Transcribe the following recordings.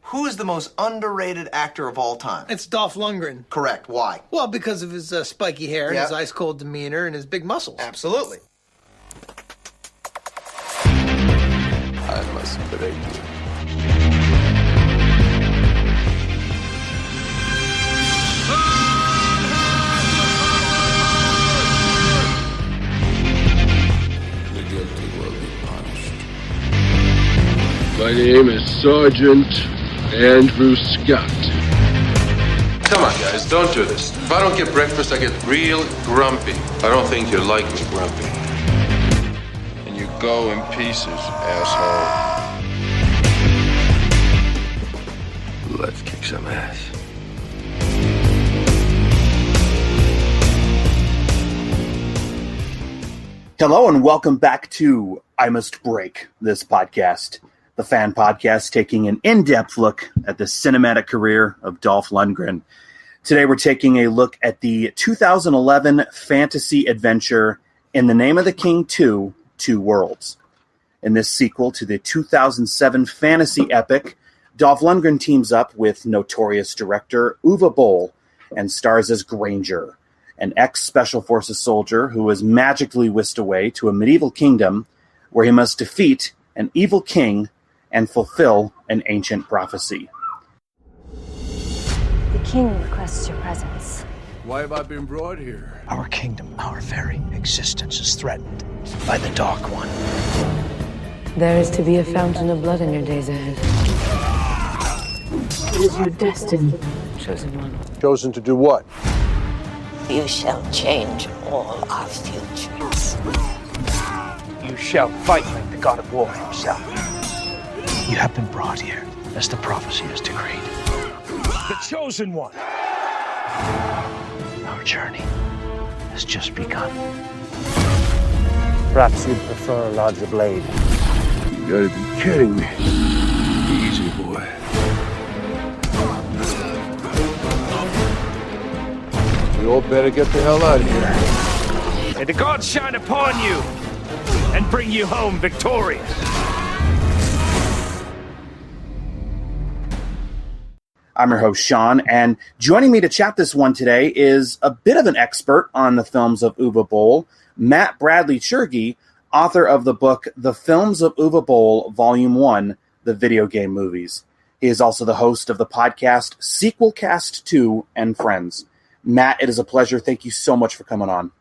Who is the most underrated actor of all time? It's Dolph Lundgren. Correct. Why? Well, because of his spiky hair and his ice-cold demeanor and his big muscles. Absolutely. I must break you. The guilty will be punished. My name is Sergeant Andrew Scott. Come on, guys, don't do this. If I don't get breakfast, I get real grumpy. I don't think you like me grumpy. And you go in pieces, asshole. Let's kick some ass. Hello and welcome back to I Must Break This Podcast, the fan podcast taking an in-depth look at the cinematic career of Dolph Lundgren. Today we're taking a look at the 2011 fantasy adventure In the Name of the King 2, Two Worlds. In this sequel to the 2007 fantasy epic, Dolph Lundgren teams up with notorious director Uwe Boll and stars as Granger, an ex-Special Forces soldier who is magically whisked away to a medieval kingdom where he must defeat an evil king and fulfill an ancient prophecy. The king requests your presence. Why have I been brought here? Our kingdom, our very existence is threatened by the Dark One. There is to be a fountain of blood in your days ahead. It is your destiny, chosen one. Chosen to do what? You shall change all our futures. You shall fight like the god of war himself. You have been brought here as the prophecy has decreed. The chosen one. Our journey has just begun. Perhaps you'd prefer a larger blade. You gotta be kidding me. Easy, boy. We all better get the hell out of here. May the gods shine upon you and bring you home victorious. I'm your host, Sean, and joining me to chat this one today is a bit of an expert on the films of Uwe Boll, Matt Bradley-Tschirgi, author of the book The Films of Uwe Boll, Volume 1, The Video Game Movies. He is also the host of the podcast Sequelcast2 and Friends. Matt, it is a pleasure. Thank you so much for coming on.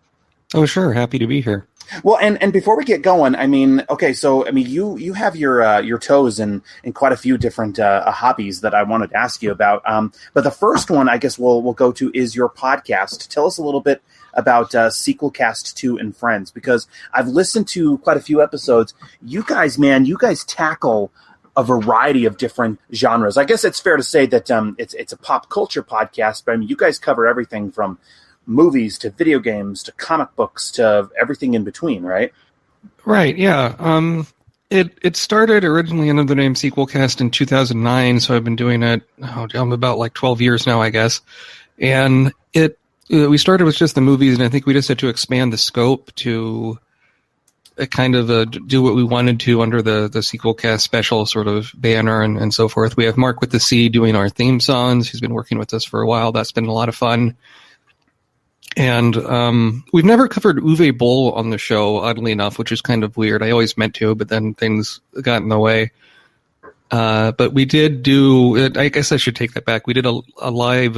Oh, sure. Happy to be here. Well, and before we get going, you have your toes in quite a few different hobbies that I wanted to ask you about. But the first one, I guess we'll go to is your podcast. Tell us a little bit about Sequelcast2 and Friends, because I've listened to quite a few episodes. You guys tackle a variety of different genres. I guess it's fair to say that it's a pop culture podcast, but I mean, you guys cover everything from movies to video games to comic books to everything in between, right? Right, yeah. It started originally under the name Sequelcast in 2009, so I've been doing it I'm about like 12 years now, I guess. And we started with just the movies, and I think we just had to expand the scope to kind of do what we wanted to under the Sequelcast special sort of banner and so forth. We have Mark with the C doing our theme songs. He's been working with us for a while. That's been a lot of fun. And we've never covered Uwe Boll on the show, oddly enough, which is kind of weird. I always meant to, but then things got in the way. But we did I guess I should take that back. We did a live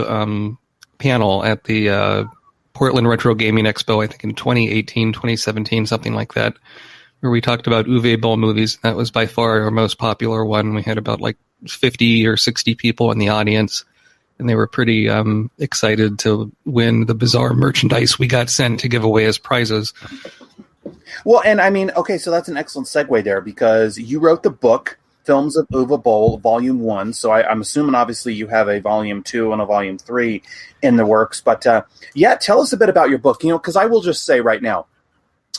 panel at the Portland Retro Gaming Expo, I think in 2018, 2017, something like that, where we talked about Uwe Boll movies. That was by far our most popular one. We had about like 50 or 60 people in the audience, and they were pretty excited to win the bizarre merchandise we got sent to give away as prizes. Well, and I mean, okay, so that's an excellent segue there, because you wrote the book, Films of Uwe Boll, Volume 1, so I'm assuming obviously you have a Volume 2 and a Volume 3 in the works, but tell us a bit about your book, because I will just say right now,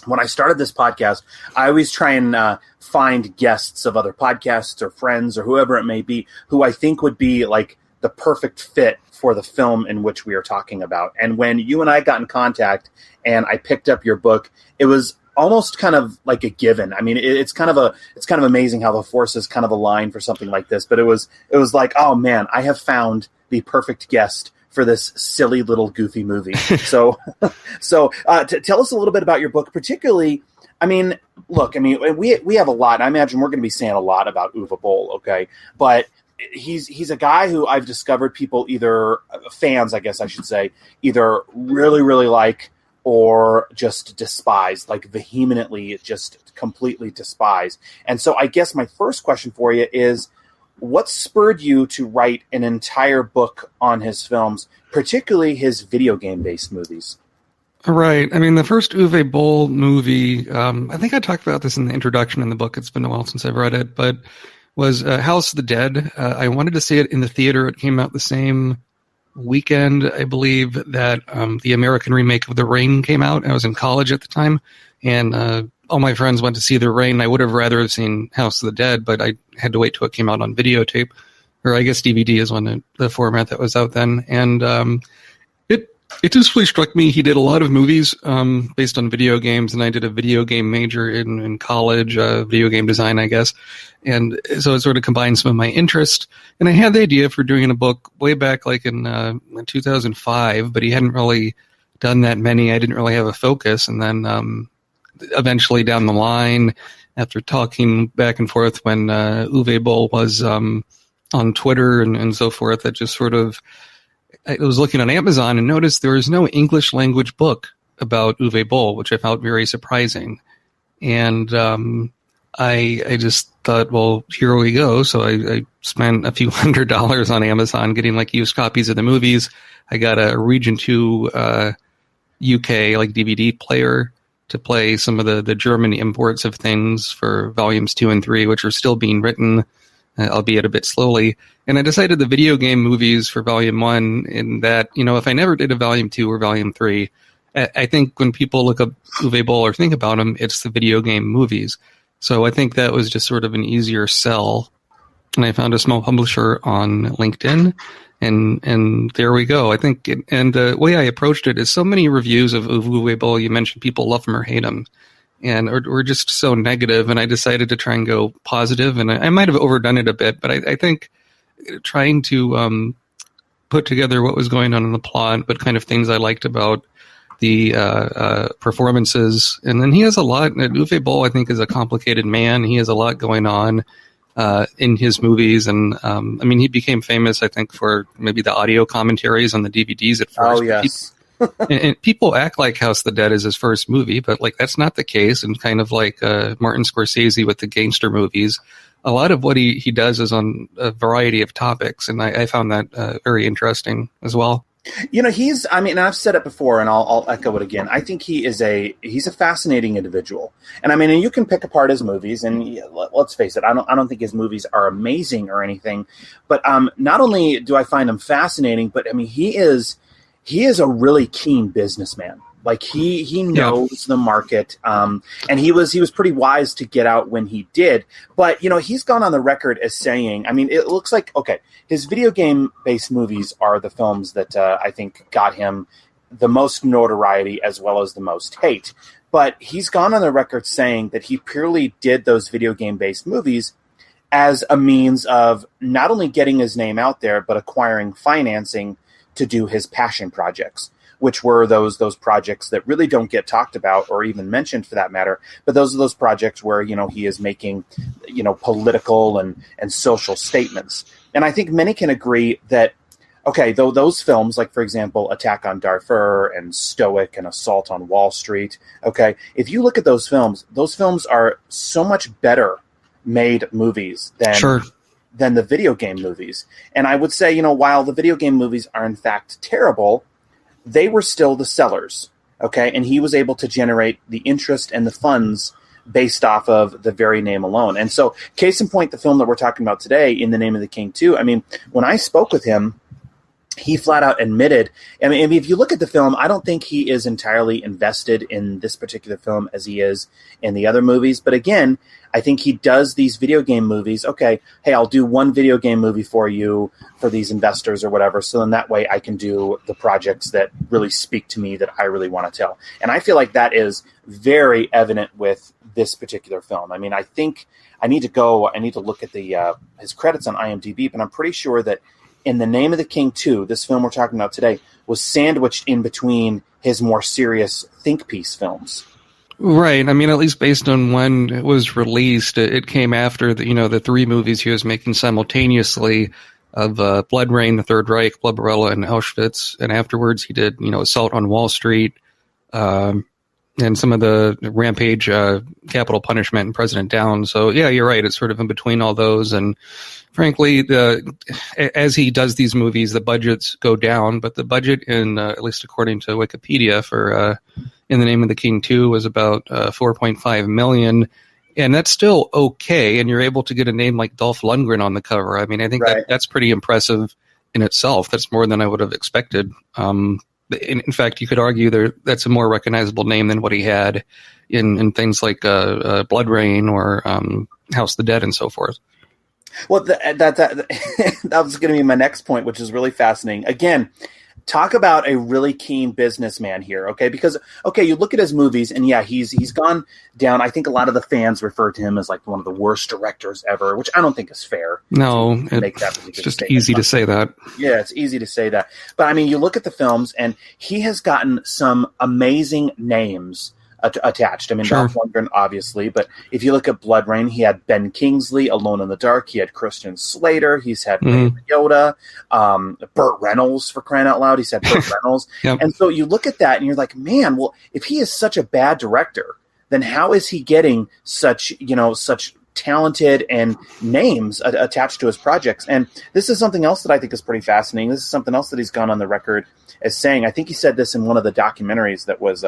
when I started this podcast, I always try and find guests of other podcasts or friends or whoever it may be who I think would be like the perfect fit for the film in which we are talking about. And when you and I got in contact and I picked up your book, it was almost kind of like a given. I mean, it's kind of amazing how the forces kind of align for something like this. But it was like, oh man, I have found the perfect guest for this silly little goofy movie. So tell us a little bit about your book, particularly. I mean, look, we have a lot. I imagine we're going to be saying a lot about Uwe Boll, okay? But he's a guy who I've discovered people either fans, I guess I should say, either really, really like or just despise, like vehemently, just completely despise. And so I guess my first question for you is, what spurred you to write an entire book on his films, particularly his video game-based movies? Right. I mean, the first Uwe Boll movie, I think I talked about this in the introduction in the book. It's been a while since I've read it, but was House of the Dead. I wanted to see it in the theater. It came out the same weekend, I believe, that the American remake of The Ring came out. I was in college at the time, and all my friends went to see The Ring. I would have rather seen House of the Dead, but I had to wait till it came out on videotape, or I guess DVD is the format that was out then. And it just really struck me. He did a lot of movies based on video games, and I did a video game major in college, video game design, I guess. And so it sort of combined some of my interest. And I had the idea for doing a book way back like in 2005, but he hadn't really done that many. I didn't really have a focus. And then eventually down the line, after talking back and forth when Uwe Boll was on Twitter and so forth, that just sort of, I was looking on Amazon and noticed there was no English language book about Uwe Boll, which I found very surprising. And I just thought, well, here we go. So I spent a few $100s on Amazon getting like used copies of the movies. I got a Region 2 UK like DVD player to play some of the German imports of things for volumes 2 and 3, which are still being written, albeit a bit slowly. And I decided the video game movies for volume 1, in that, if I never did a volume 2 or volume 3, I think when people look up Uwe Boll or think about him, it's the video game movies. So I think that was just sort of an easier sell. And I found a small publisher on LinkedIn, and there we go. I think, the way I approached it is so many reviews of Uwe Boll, you mentioned people love him or hate him, and or just so negative, and I decided to try and go positive, and I might have overdone it a bit, but I think trying to put together what was going on in the plot, but kind of things I liked about the performances. And then he has a lot. Uwe Boll, I think, is a complicated man. He has a lot going on in his movies. And he became famous, I think, for maybe the audio commentaries on the DVDs at first. Oh, yes. And people act like House of the Dead is his first movie, but like that's not the case. And kind of like Martin Scorsese with the gangster movies, a lot of what he does is on a variety of topics, and I found that very interesting as well. I've said it before, and I'll echo it again. I think he's a fascinating individual, and you can pick apart his movies, and let's face it, I don't think his movies are amazing or anything, but not only do I find him fascinating, but he is a really keen businessman. Like he knows the market, and he was pretty wise to get out when he did. But he's gone on the record as saying, it looks like his video game based movies are the films that I think got him the most notoriety as well as the most hate. But he's gone on the record saying that he purely did those video game based movies as a means of not only getting his name out there, but acquiring financing to do his passion projects, which were those projects that really don't get talked about or even mentioned for that matter. But those are those projects where, he is making, political and social statements. And I think many can agree that, though those films, like, for example, Attack on Darfur and Stoic and Assault on Wall Street, if you look at those films are so much better made movies than the video game movies. And I would say, while the video game movies are in fact terrible, they were still the sellers, and he was able to generate the interest and the funds based off of the very name alone. And so, case in point, the film that we're talking about today, In the Name of the King 2, when I spoke with him, he flat out admitted, I mean, if you look at the film, I don't think he is entirely invested in this particular film as he is in the other movies. But again, I think he does these video game movies. Okay, hey, I'll do one video game movie for you for these investors or whatever. So then that way I can do the projects that really speak to me that I really want to tell. And I feel like that is very evident with this particular film. I mean, I think I need to look at his credits on IMDb, but I'm pretty sure that In the Name of the King 2, this film we're talking about today, was sandwiched in between his more serious think piece films. Right. I mean, at least based on when it was released, it came after the three movies he was making simultaneously of Blood Rain, The Third Reich, Barbarella, and Auschwitz. And afterwards he did, Assault on Wall Street, and some of the Rampage, Capital Punishment, and President Down. So, yeah, you're right. It's sort of in between all those. And frankly, as he does these movies, the budgets go down. But the budget, at least according to Wikipedia, for In the Name of the King 2 was about $4.5 million. And that's still okay. And you're able to get a name like Dolph Lundgren on the cover. I mean, I think that's pretty impressive in itself. That's more than I would have expected. In fact, you could argue that's a more recognizable name than what he had in things like Blood Rain or House of the Dead and so forth. Well, that was going to be my next point, which is really fascinating. Again, talk about a really keen businessman here, okay? Because, okay, you look at his movies, and yeah, he's gone down. I think a lot of the fans refer to him as like one of the worst directors ever, which I don't think is fair. No, it's just easy to say that. Yeah, it's easy to say that. But, I mean, you look at the films, and he has gotten some amazing names attached. I mean, Dolph Lundgren, obviously, but if you look at Blood Rain, he had Ben Kingsley, Alone in the Dark. He had Christian Slater. He's had Ray Liotta, Burt Reynolds, for crying out loud. He's had Burt Reynolds. Yep. And so you look at that and you're like, man, well, if he is such a bad director, then how is he getting such talented and names attached to his projects? And this is something else that I think is pretty fascinating. This is something else that he's gone on the record as saying. I think he said this in one of the documentaries that was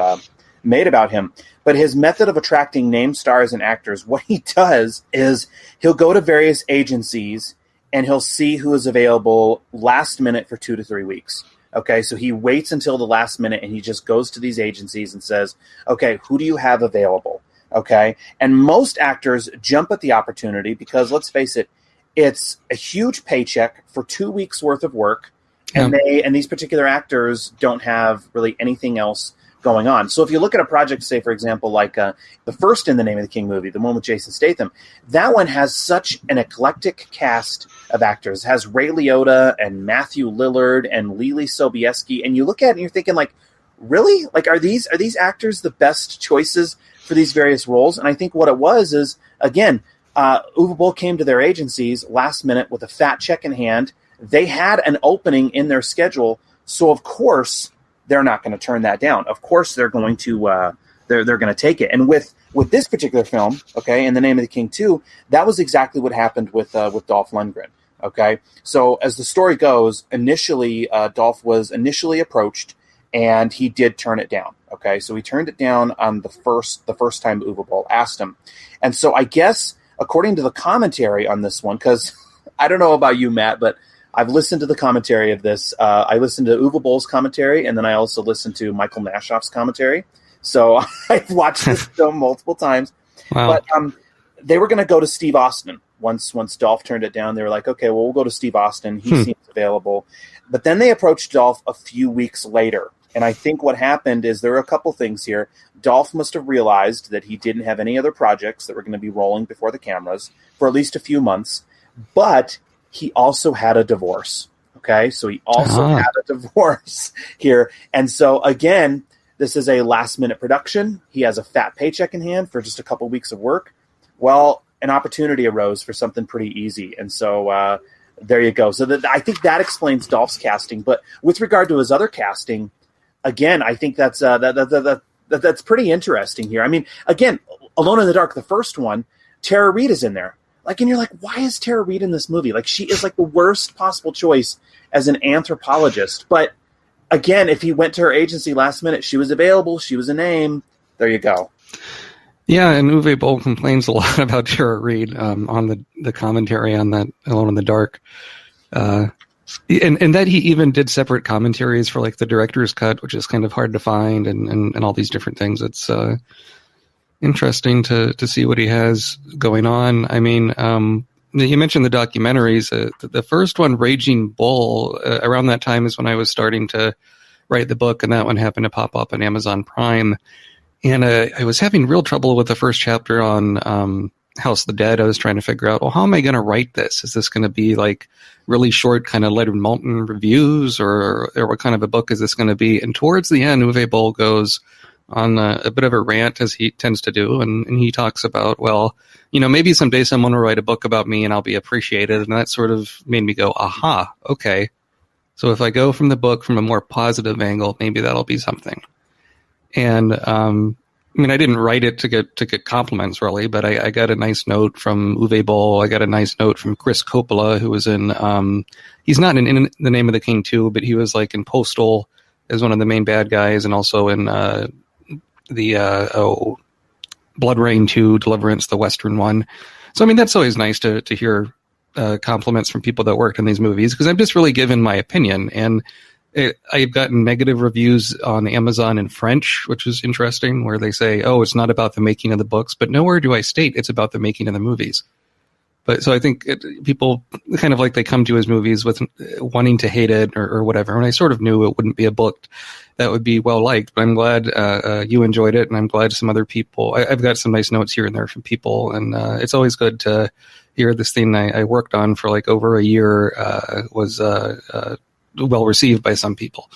made about him. But his method of attracting name stars and actors, what he does is he'll go to various agencies and he'll see who is available last minute for 2 to 3 weeks. Okay, so he waits until the last minute and he just goes to these agencies and says, okay, who do you have available? Okay, and most actors jump at the opportunity because, let's face it, it's a huge paycheck for 2 weeks worth of work, and these particular actors don't have really anything else going on. So if you look at a project, say, for example, like the first In the Name of the King movie, the one with Jason Statham, that one has such an eclectic cast of actors. It has Ray Liotta and Matthew Lillard and Lily Sobieski, and you look at it and you're thinking, like, really? Like, are these actors the best choices for these various roles? And I think what it was is, again, Uwe Boll came to their agencies last minute with a fat check in hand. They had an opening in their schedule, so of course they're not going to turn that down. Of course, they're going to they're going to take it. And with this particular film, okay, In the Name of the King 2, that was exactly what happened with Dolph Lundgren. Okay, so as the story goes, initially Dolph was initially approached, and he did turn it down. Okay, so he turned it down on the first time Uwe Boll asked him. And so I guess according to the commentary on this one, because I don't know about you, Matt, but I've listened to the commentary of this. I listened to Uwe Boll's commentary, and then I also listened to Michael Nashoff's commentary. So I've watched this film multiple times. Wow. But they were going to go to Steve Austin once Dolph turned it down. They were like, okay, well, we'll go to Steve Austin. He seems available. But then they approached Dolph a few weeks later. And I think what happened is there are a couple things here. Dolph must have realized that he didn't have any other projects that were going to be rolling before the cameras for at least a few months. But he also had a divorce, okay? So he also had a divorce here. And so, again, this is a last-minute production. He has a fat paycheck in hand for just a couple weeks of work. Well, an opportunity arose for something pretty easy. And so there you go. So I think that explains Dolph's casting. But with regard to his other casting, again, I think that's pretty interesting here. I mean, again, Alone in the Dark, the first one, Tara Reid is in there. Like, and you're like, why is Tara Reid in this movie? Like, she is like the worst possible choice as an anthropologist. But again, if he went to her agency last minute, she was available, she was a name. There you go. Yeah, and Uwe Boll complains a lot about Tara Reid on the commentary on that Alone in the Dark. And that he even did separate commentaries for like the director's cut, which is kind of hard to find, and all these different things. It's interesting to see what he has going on. I mean, you mentioned the documentaries. The first one, Raging Bull, around that time is when I was starting to write the book, and that one happened to pop up on Amazon Prime. And I was having real trouble with the first chapter on House of the Dead. I was trying to figure out, well, how am I going to write this? Is this going to be like really short kind of Leonard Maltin reviews, or what kind of a book is this going to be? And towards the end, Uwe Boll goes on a bit of a rant, as he tends to do, and he talks about, well, maybe someday someone will write a book about me and I'll be appreciated. And that sort of made me go, aha, okay. So if I go from the book from a more positive angle, maybe that'll be something. And I didn't write it to get compliments, really, but I got a nice note from Uwe Boll. I got a nice note from Chris Coppola, who was in he's not in The Name of the King 2, but he was like in Postal as one of the main bad guys, and also in Blood Rain 2, Deliverance, the Western one. So, that's always nice to hear compliments from people that worked in these movies, because I'm just really giving my opinion. And I've gotten negative reviews on Amazon in French, which is interesting, where they say, oh, it's not about the making of the books, but nowhere do I state it's about the making of the movies. But so I think people kind of like they come to his movies with wanting to hate it or whatever. And I sort of knew it wouldn't be a book that would be well liked, but I'm glad you enjoyed it, and I'm glad some other people. I've got some nice notes here and there from people, and it's always good to hear this thing I worked on for like over a year was well received by some people.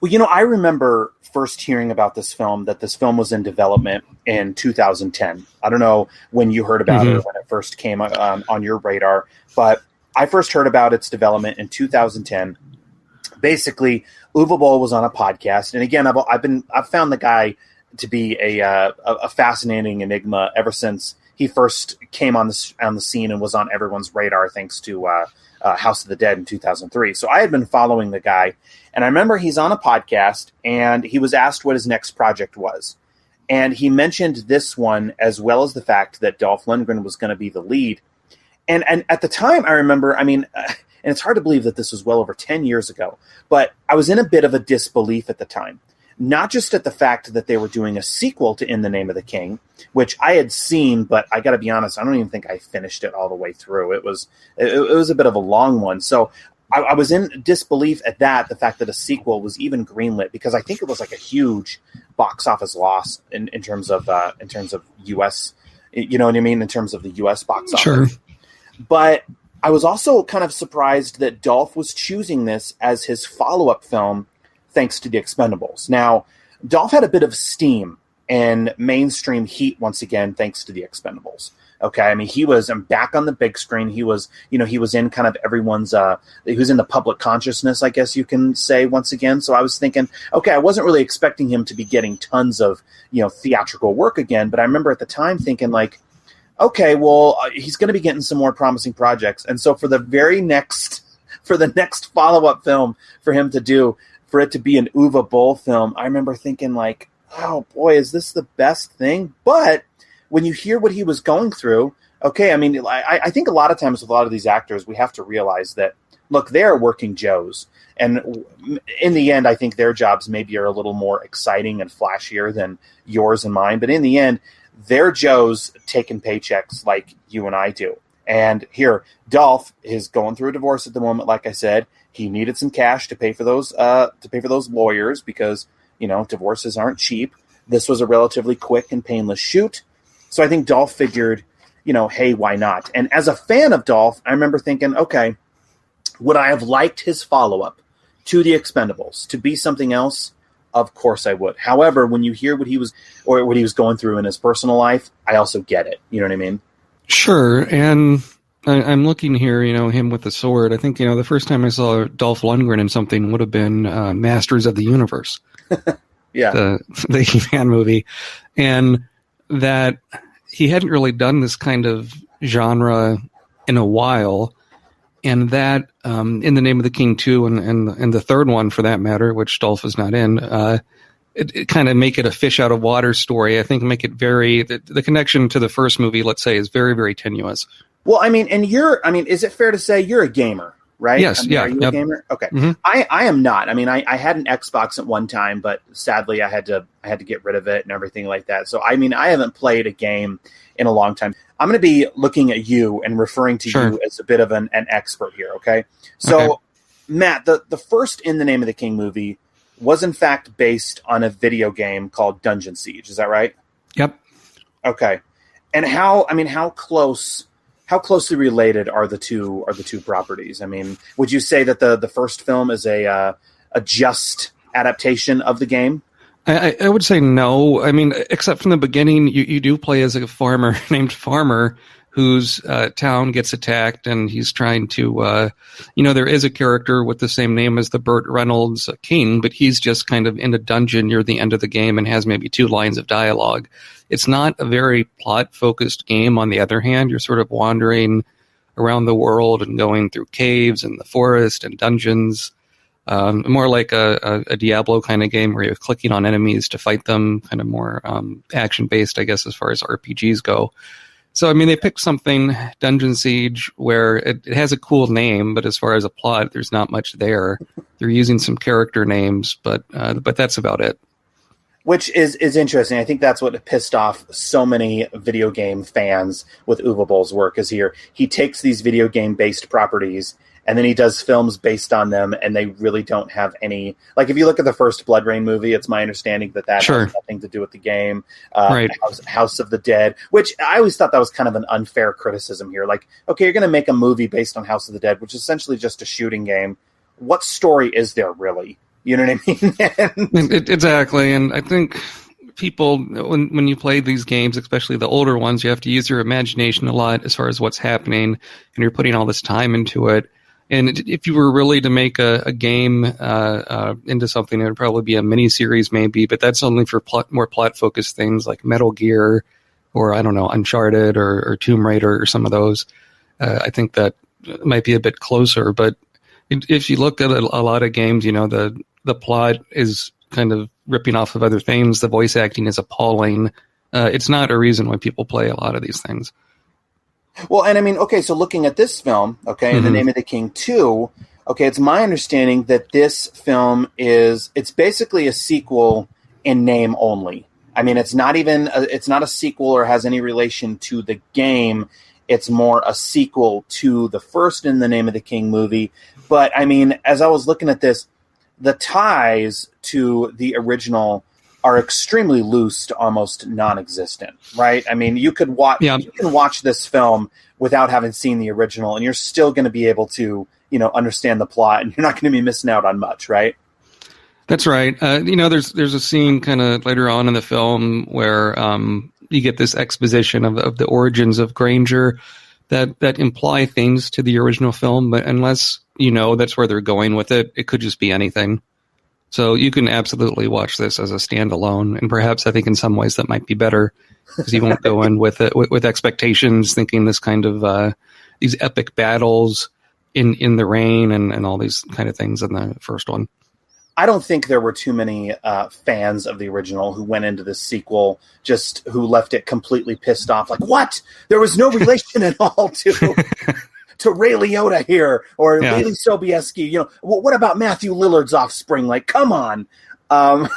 Well, I remember first hearing about this film, that this film was in development in 2010. I don't know when you heard about it or when it first came on your radar, but I first heard about its development in 2010. Basically, Uwe Boll was on a podcast, and again, I've found the guy to be a fascinating enigma ever since he first came on the scene and was on everyone's radar, thanks to House of the Dead in 2003. So I had been following the guy, and I remember he's on a podcast, and he was asked what his next project was. And he mentioned this one, as well as the fact that Dolph Lundgren was going to be the lead. And at the time, I remember, and it's hard to believe that this was well over 10 years ago, but I was in a bit of a disbelief at the time. Not just at the fact that they were doing a sequel to In the Name of the King, which I had seen, but I got to be honest, I don't even think I finished it all the way through. It was a bit of a long one. So I was in disbelief at the fact that a sequel was even greenlit, because I think it was like a huge box office loss in terms of US, you know what I mean, in terms of the US box office. Sure. But I was also kind of surprised that Dolph was choosing this as his follow-up film, thanks to the Expendables. Now, Dolph had a bit of steam and mainstream heat once again, thanks to the Expendables. Okay, he was back on the big screen. He was, he was in kind of everyone's, he was in the public consciousness, I guess you can say, once again. So I was thinking, okay, I wasn't really expecting him to be getting tons of, theatrical work again. But I remember at the time thinking like, okay, well, he's going to be getting some more promising projects. And so for the next follow-up film for him to do, for it to be an Uwe Boll film, I remember thinking like, oh boy, is this the best thing? But when you hear what he was going through, okay, I think a lot of times with a lot of these actors, we have to realize that, look, they're working Joes. And in the end, I think their jobs maybe are a little more exciting and flashier than yours and mine. But in the end, they're Joes taking paychecks like you and I do. And here, Dolph is going through a divorce at the moment, like I said. He needed some cash to pay for those lawyers, because divorces aren't cheap. This was a relatively quick and painless shoot, so I think Dolph figured, hey, why not? And as a fan of Dolph, I remember thinking, okay, would I have liked his follow-up to the Expendables to be something else? Of course I would. However, when you hear what he was going through in his personal life, I also get it. You know what I mean? Sure, and I'm looking here, him with the sword. I think, the first time I saw Dolph Lundgren in something would have been Masters of the Universe. Yeah. The He-Man movie. And that he hadn't really done this kind of genre in a while. And that In the Name of the King 2 and the third one, for that matter, which Dolph is not in, it kind of make it a fish out of water story. I think make it the connection to the first movie, let's say, is very, very tenuous. Well, and is it fair to say you're a gamer? right? Yes, yeah. Are you a gamer? Okay. Mm-hmm. I am not. I mean, I had an Xbox at one time, but sadly I had to get rid of it and everything like that. So, I mean, I haven't played a game in a long time. I'm going to be looking at you and referring to you as a bit of an expert here, okay? So, Matt, the first In the Name of the King movie was in fact based on a video game called Dungeon Siege. Is that right? Yep. Okay. And how closely related are the two properties? I mean, would you say that the first film is a just adaptation of the game? I would say no. I mean, except from the beginning, you do play as a farmer named Farmer whose town gets attacked, and he's trying to, there is a character with the same name as the Burt Reynolds king, but he's just kind of in a dungeon near the end of the game and has maybe 2 lines of dialogue. It's not a very plot-focused game, on the other hand. You're sort of wandering around the world and going through caves and the forest and dungeons. More like a Diablo kind of game where you're clicking on enemies to fight them, kind of more action-based, I guess, as far as RPGs go. So, I mean, they picked something, Dungeon Siege, where it has a cool name, but as far as a plot, there's not much there. They're using some character names, but that's about it. Which is interesting. I think that's what pissed off so many video game fans with Uwe Boll's work, is he takes these video game-based properties and then he does films based on them, and they really don't have any... Like, if you look at the first Blood Rain movie, it's my understanding that has nothing to do with the game. Right. House of the Dead, which I always thought that was kind of an unfair criticism here. Like, okay, you're going to make a movie based on House of the Dead, which is essentially just a shooting game. What story is there, really? You know what I mean? Exactly, and I think people, when you play these games, especially the older ones, you have to use your imagination a lot as far as what's happening, and you're putting all this time into it. And if you were really to make a game into something, it would probably be a mini-series maybe, but that's only for more plot-focused things like Metal Gear or, I don't know, Uncharted or Tomb Raider or some of those. I think that might be a bit closer, but if you look at a lot of games, the plot is kind of ripping off of other things. The voice acting is appalling. It's not a reason why people play a lot of these things. Well, and I mean, okay, so looking at this film, okay, In the Name of the King 2, okay, it's my understanding that this film it's basically a sequel in name only. I mean, it's not a sequel or has any relation to the game. It's more a sequel to the first In the Name of the King movie. But, I mean, as I was looking at this, the ties to the original are extremely loose to almost non-existent, right? I mean, you can watch this film without having seen the original, and you're still going to be able to, understand the plot, and you're not going to be missing out on much, right? That's right. There's a scene kind of later on in the film where you get this exposition of the origins of Granger that imply things to the original film, but unless that's where they're going with it, it could just be anything. So you can absolutely watch this as a standalone, and perhaps I think in some ways that might be better because you won't go in with expectations, thinking this kind of these epic battles in the rain and all these kind of things in the first one. I don't think there were too many fans of the original who went into this sequel who left it completely pissed off. Like, what? There was no relation at all to Ray Liotta here or Leigh Sobieski. What about Matthew Lillard's offspring? Like, come on. But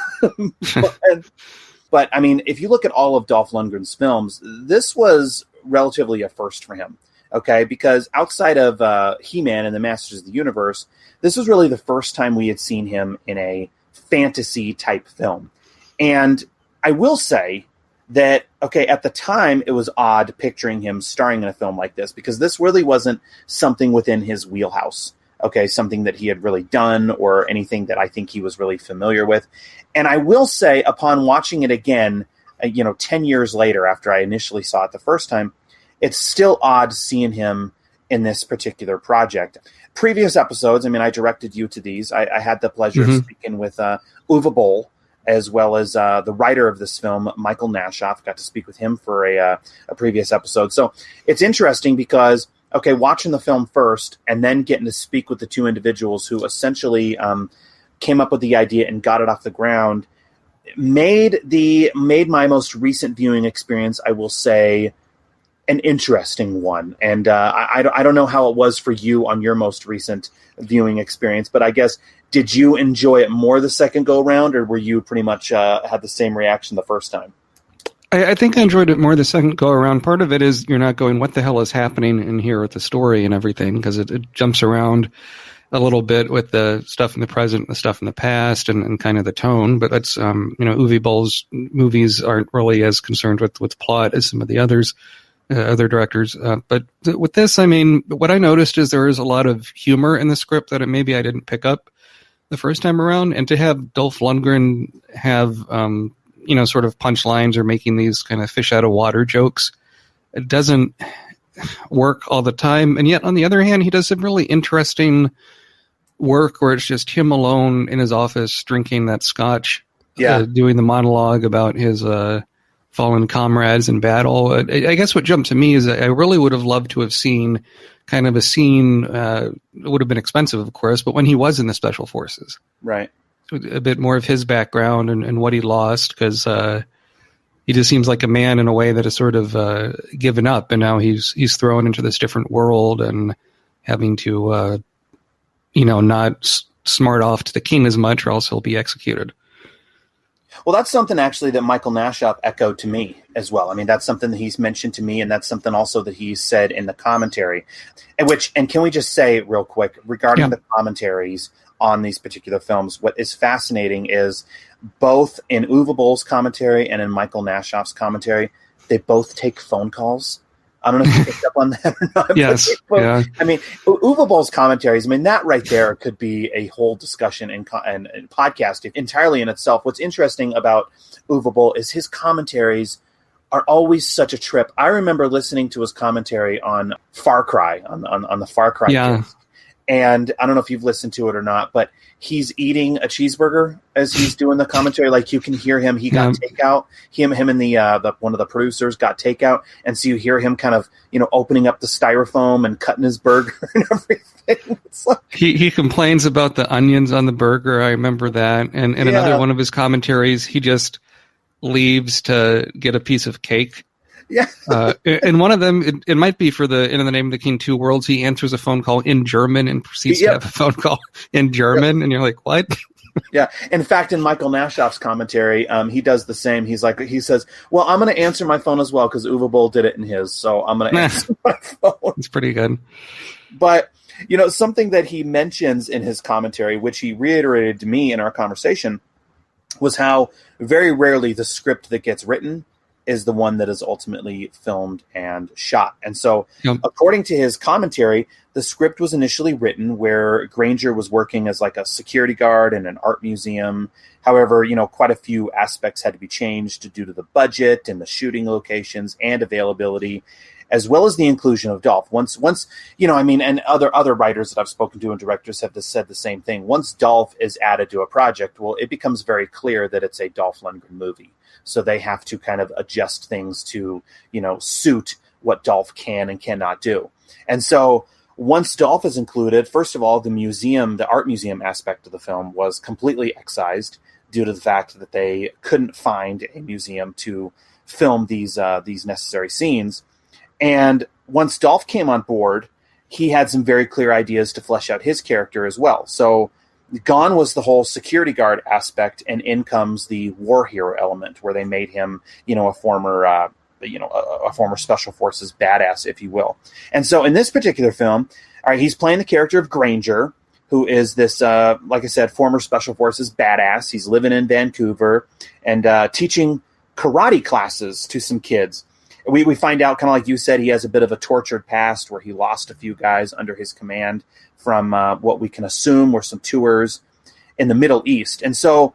I mean, if you look at all of Dolph Lundgren's films, this was relatively a first for him. Okay, because outside of He-Man and the Masters of the Universe, this was really the first time we had seen him in a fantasy-type film. And I will say that, okay, at the time, it was odd picturing him starring in a film like this, because this really wasn't something within his wheelhouse, okay, something that he had really done or anything that I think he was really familiar with. And I will say, upon watching it again, 10 years later after I initially saw it the first time, it's still odd seeing him in this particular project. Previous episodes, I mean, I directed you to these. I had the pleasure of speaking with Uwe Boll, as well as the writer of this film, Michael Nashoff. Got to speak with him for a previous episode. So it's interesting because, okay, watching the film first and then getting to speak with the two individuals who essentially came up with the idea and got it off the ground made my most recent viewing experience, I will say, an interesting one. And I don't know how it was for you on your most recent viewing experience, but I guess, did you enjoy it more the second go round, or were you pretty much had the same reaction the first time? I think I enjoyed it more the second go around. Part of it is you're not going, what the hell is happening in here with the story and everything, because it jumps around a little bit with the stuff in the present, the stuff in the past, and kind of the tone. But that's, Uwe Boll's movies aren't really as concerned with plot as some of the others, other directors. But with this, I mean, what I noticed is there is a lot of humor in the script that maybe I didn't pick up the first time around. And to have Dolph Lundgren have, sort of punchlines or making these kind of fish out of water jokes, it doesn't work all the time. And yet, on the other hand, he does some really interesting work where it's just him alone in his office drinking that scotch, doing the monologue about his fallen comrades in battle. I guess what jumped to me is I really would have loved to have seen kind of a scene, it would have been expensive, of course, but when he was in the Special Forces. Right. A bit more of his background and what he lost, because he just seems like a man in a way that is sort of given up, and now he's thrown into this different world and having to, not smart off to the king as much, or else he'll be executed. Well, that's something actually that Michael Nashoff echoed to me as well. I mean, that's something that he's mentioned to me, and that's something also that he said in the commentary. And can we just say real quick regarding the commentaries on these particular films, what is fascinating is both in Uwe Boll's commentary and in Michael Nashoff's commentary, they both take phone calls. I don't know if you picked up on that or not. Yes. Yeah. I mean, Uwe Boll's commentaries, I mean, that right there could be a whole discussion and podcast entirely in itself. What's interesting about Uwe Boll is his commentaries are always such a trip. I remember listening to his commentary on Far Cry, on the Far Cry disc. And I don't know if you've listened to it or not, but he's eating a cheeseburger as he's doing the commentary. Like, you can hear him. He got takeout. Him and the one of the producers got takeout, and so you hear him kind of opening up the styrofoam and cutting his burger and everything. It's like, he complains about the onions on the burger. I remember that. And in another one of his commentaries, he just leaves to get a piece of cake. Yeah. And one of them, it might be for In the Name of the King, Two Worlds. He answers a phone call in German and proceeds to have a phone call in German. And you're like, what? Yeah. In fact, in Michael Nashoff's commentary, he does the same. He says, well, I'm going to answer my phone as well because Uwe Boll did it in his. So I'm going to answer my phone. It's pretty good. But, something that he mentions in his commentary, which he reiterated to me in our conversation, was how very rarely the script that gets written is the one that is ultimately filmed and shot. And so, according to his commentary, the script was initially written where Granger was working as like a security guard in an art museum. However, quite a few aspects had to be changed due to the budget and the shooting locations and availability, as well as the inclusion of Dolph. Once, and other writers that I've spoken to and directors have said the same thing. Once Dolph is added to a project, well, it becomes very clear that it's a Dolph Lundgren movie. So they have to kind of adjust things to, suit what Dolph can and cannot do. And so once Dolph is included, first of all, the art museum aspect of the film was completely excised due to the fact that they couldn't find a museum to film these necessary scenes. And once Dolph came on board, he had some very clear ideas to flesh out his character as well. So gone was the whole security guard aspect, and in comes the war hero element, where they made him, a former special forces badass, if you will. And so in this particular film, all right, he's playing the character of Granger, who is this, like I said, former special forces badass. He's living in Vancouver and teaching karate classes to some kids. We find out, kind of like you said, he has a bit of a tortured past where he lost a few guys under his command from what we can assume were some tours in the Middle East. And so,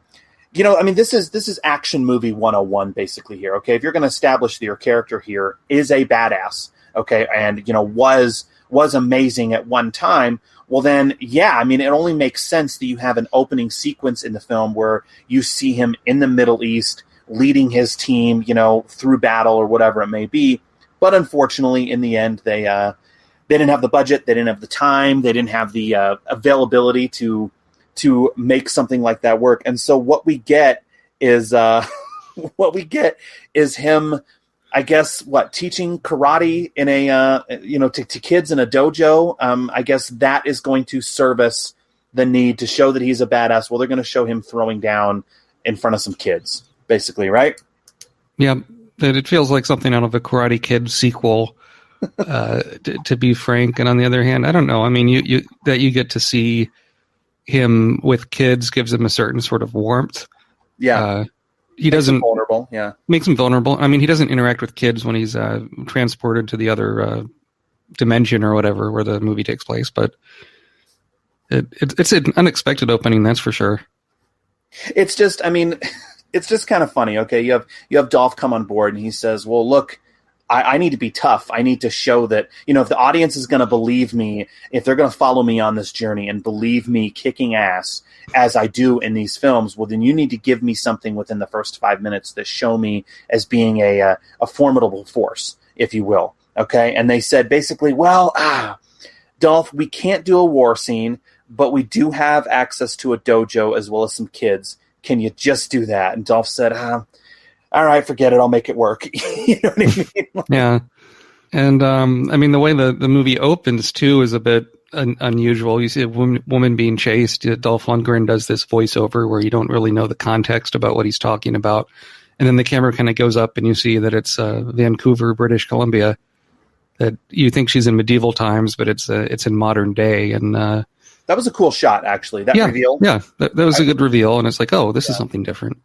this is action movie 101 basically here, okay? If you're going to establish that your character here is a badass, okay, and, was amazing at one time, well then, it only makes sense that you have an opening sequence in the film where you see him in the Middle East leading his team, through battle or whatever it may be. But unfortunately, in the end, they didn't have the budget, they didn't have the time, they didn't have the availability to make something like that work. And so what we get is him I guess teaching karate in a to kids in a dojo. I guess that is going to service the need to show that he's a badass. Well, they're going to show him throwing down in front of some kids, basically, right? Yeah, it feels like something out of a Karate Kid sequel. To be frank, and on the other hand, I don't know. I mean, you get to see him with kids gives him a certain sort of warmth. Yeah. He doesn't makes him vulnerable. Yeah, makes him vulnerable. I mean, he doesn't interact with kids when he's transported to the other dimension or whatever where the movie takes place. But it's an unexpected opening, that's for sure. It's just, I mean, it's just kind of funny. Okay, you have Dolph come on board, and he says, "Well, look, I need to be tough. I need to show that, if the audience is going to believe me, if they're going to follow me on this journey and believe me kicking ass as I do in these films, well, then you need to give me something within the first 5 minutes that show me as being a formidable force, if you will." Okay. And they said basically, well, Dolph, we can't do a war scene, but we do have access to a dojo as well as some kids. Can you just do that? And Dolph said, all right, forget it. I'll make it work. You know what I mean? Yeah. And, I mean, the way the movie opens, too, is a bit unusual. You see a woman being chased. Dolph Lundgren does this voiceover where you don't really know the context about what he's talking about. And then the camera kind of goes up and you see that it's Vancouver, British Columbia. That you think she's in medieval times, but it's in modern day. And that was a cool shot, actually. That reveal. Yeah, that was a good reveal. And it's like, oh, this is something different.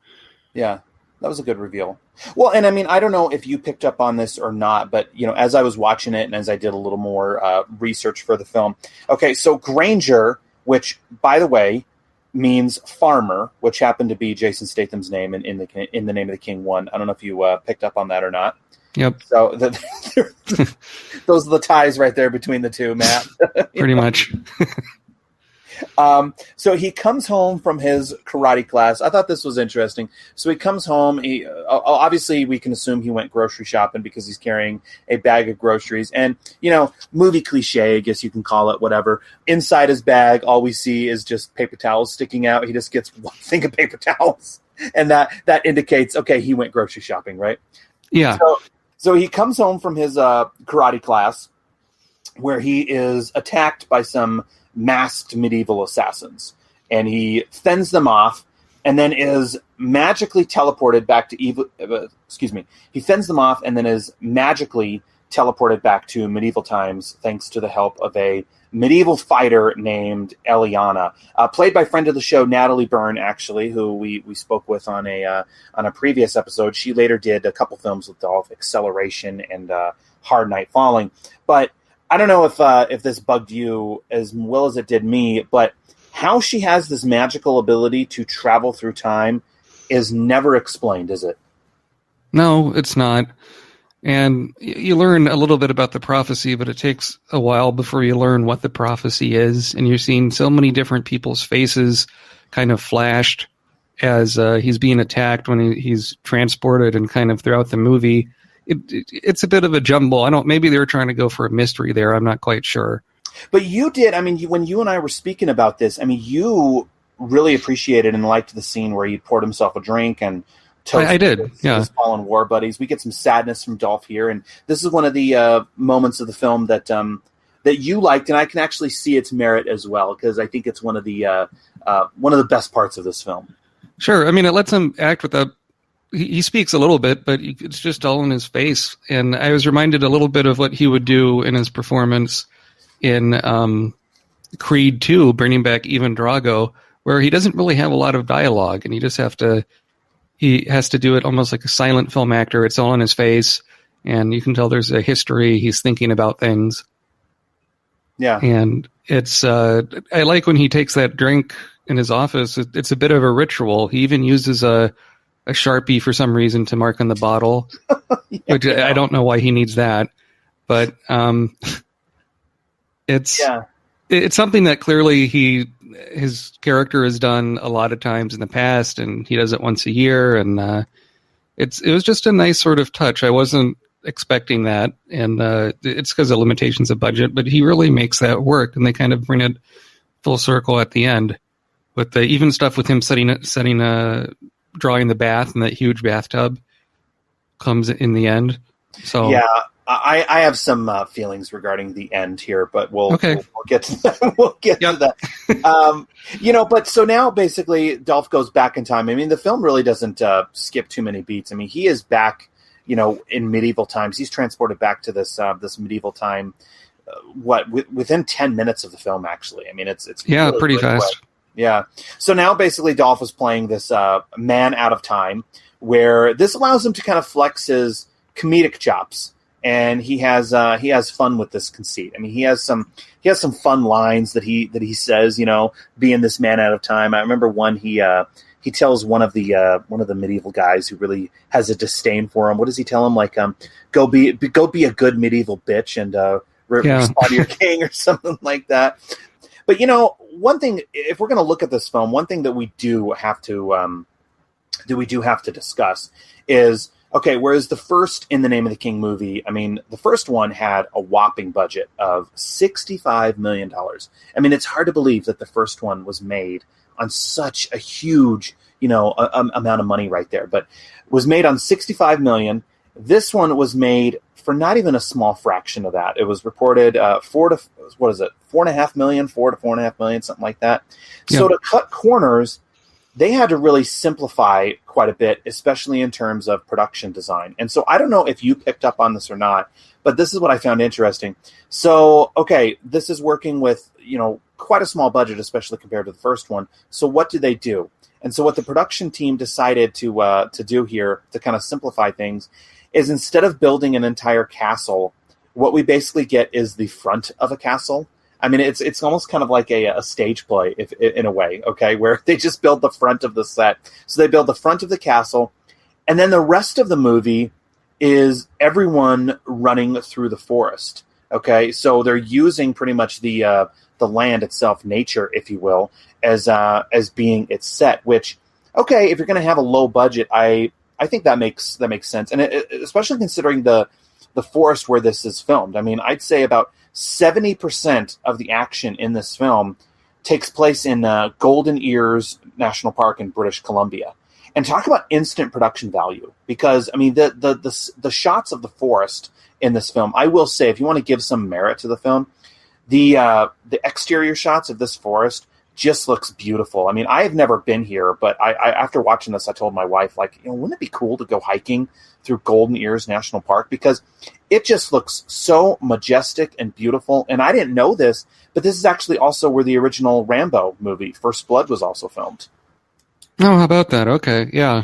Yeah. That was a good reveal. Well, and I mean, I don't know if you picked up on this or not, but, as I was watching it and as I did a little more research for the film. Okay, so Granger, which, by the way, means farmer, which happened to be Jason Statham's name in the Name of the King 1. I don't know if you picked up on that or not. Yep. So those are the ties right there between the two, Matt. Pretty much. So he comes home from his karate class. I thought this was interesting. So he comes home. He obviously we can assume he went grocery shopping because he's carrying a bag of groceries. And movie cliche, I guess you can call it, whatever. Inside his bag, all we see is just paper towels sticking out. He just gets one thing of paper towels, and that indicates he went grocery shopping, right? Yeah. So he comes home from his karate class, where he is attacked by some masked medieval assassins, and he fends them off and then is magically teleported back to he fends them off and then is magically teleported back to medieval times thanks to the help of a medieval fighter named Eliana, played by friend of the show Natalie Byrne, actually, who we spoke with on a previous episode. She later did a couple films with Dolph, Acceleration and Hard Night Falling. But I don't know if this bugged you as well as it did me, but how she has this magical ability to travel through time is never explained, is it? No, it's not. And you learn a little bit about the prophecy, but it takes a while before you learn what the prophecy is. And you're seeing so many different people's faces kind of flashed as he's being attacked when he's transported and kind of throughout the movie. It's a bit of a jumble. Maybe they were trying to go for a mystery there. I'm not quite sure. But you did. I mean, when you and I were speaking about this, I mean, you really appreciated and liked the scene where he poured himself a drink and I did. His fallen war buddies. We get some sadness from Dolph here, and this is one of the moments of the film that you liked, and I can actually see its merit as well because I think it's one of the best parts of this film. Sure. I mean, it lets him act without. He speaks a little bit, but it's just all in his face. And I was reminded a little bit of what he would do in his performance in Creed 2, bringing back Ivan Drago, where he doesn't really have a lot of dialogue, and he has to do it almost like a silent film actor. It's all in his face, and you can tell there's a history. He's thinking about things. Yeah. And it's I like when he takes that drink in his office. It's a bit of a ritual. He even uses a Sharpie for some reason to mark on the bottle, which I don't know why he needs that, but it's something that clearly his character has done a lot of times in the past, and he does it once a year, and it was just a nice sort of touch. I wasn't expecting that, and it's because of limitations of budget, but he really makes that work, and they kind of bring it full circle at the end with the even stuff with him drawing the bath in that huge bathtub comes in the end. So yeah, I have some feelings regarding the end here, but we'll get to that. We'll get to that. But so now basically Dolph goes back in time. I mean, the film really doesn't skip too many beats. I mean, he is back, in medieval times. He's transported back to this medieval time. Within 10 minutes of the film, actually. I mean, it's really, pretty really fast. quick. Yeah. So now basically Dolph is playing this man out of time, where this allows him to kind of flex his comedic chops. And he has fun with this conceit. I mean, he has some fun lines that he says, being this man out of time. I remember one he tells one of the medieval guys who really has a disdain for him. What does he tell him? Like, go be a good medieval bitch and respond to your king or something like that. But one thing, if we're going to look at this film, one thing that we do have to discuss is. Okay, whereas the first In the Name of the King movie, I mean, the first one had a whopping budget of $65 million. I mean, it's hard to believe that the first one was made on such a huge, amount of money right there. But it was made on $65 million. This one was made for not even a small fraction of that. It was reported $4 to $4.5 million, something like that. Yeah. So to cut corners, they had to really simplify quite a bit, especially in terms of production design. And so I don't know if you picked up on this or not, but this is what I found interesting. So, okay, this is working with, quite a small budget, especially compared to the first one. So what do they do? And so what the production team decided to do here to kind of simplify things is instead of building an entire castle, what we basically get is the front of a castle. I mean, it's almost kind of like a stage play, if in a way, okay, where they just build the front of the set. So they build the front of the castle, and then the rest of the movie is everyone running through the forest, okay? So they're using pretty much the land itself, nature, if you will, as being its set, which, okay, if you're going to have a low budget, I think that makes sense. And especially considering the forest where this is filmed. I mean, I'd say about 70% of the action in this film takes place in Golden Ears National Park in British Columbia. And talk about instant production value, because I mean the shots of the forest in this film, I will say, if you want to give some merit to the film, the exterior shots of this forest just looks beautiful. I mean, I have never been here, but I after watching this, I told my wife, like, wouldn't it be cool to go hiking through Golden Ears National Park, because it just looks so majestic and beautiful. And I didn't know this, but this is actually also where the original Rambo movie, First Blood, was also filmed. Oh, how about that? Okay, yeah.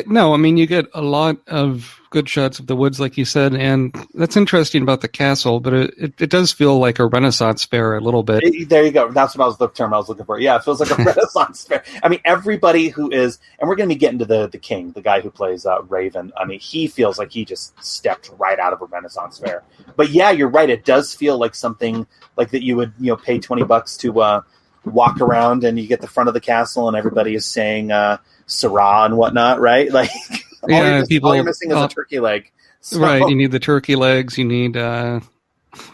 No, I mean, you get a lot of good shots of the woods, like you said, and that's interesting about the castle, but it does feel like a Renaissance fair a little bit. There you go. That's the term I was looking for. Yeah, it feels like a Renaissance fair. I mean, everybody who is, and we're going to be getting to the king, the guy who plays Raven. I mean, he feels like he just stepped right out of a Renaissance fair. But yeah, you're right. It does feel like something like that you would, pay $20 to walk around, and you get the front of the castle, and everybody is saying Syrah and whatnot, right? Like, all you're missing is a turkey leg. So. Right, you need the turkey legs. You need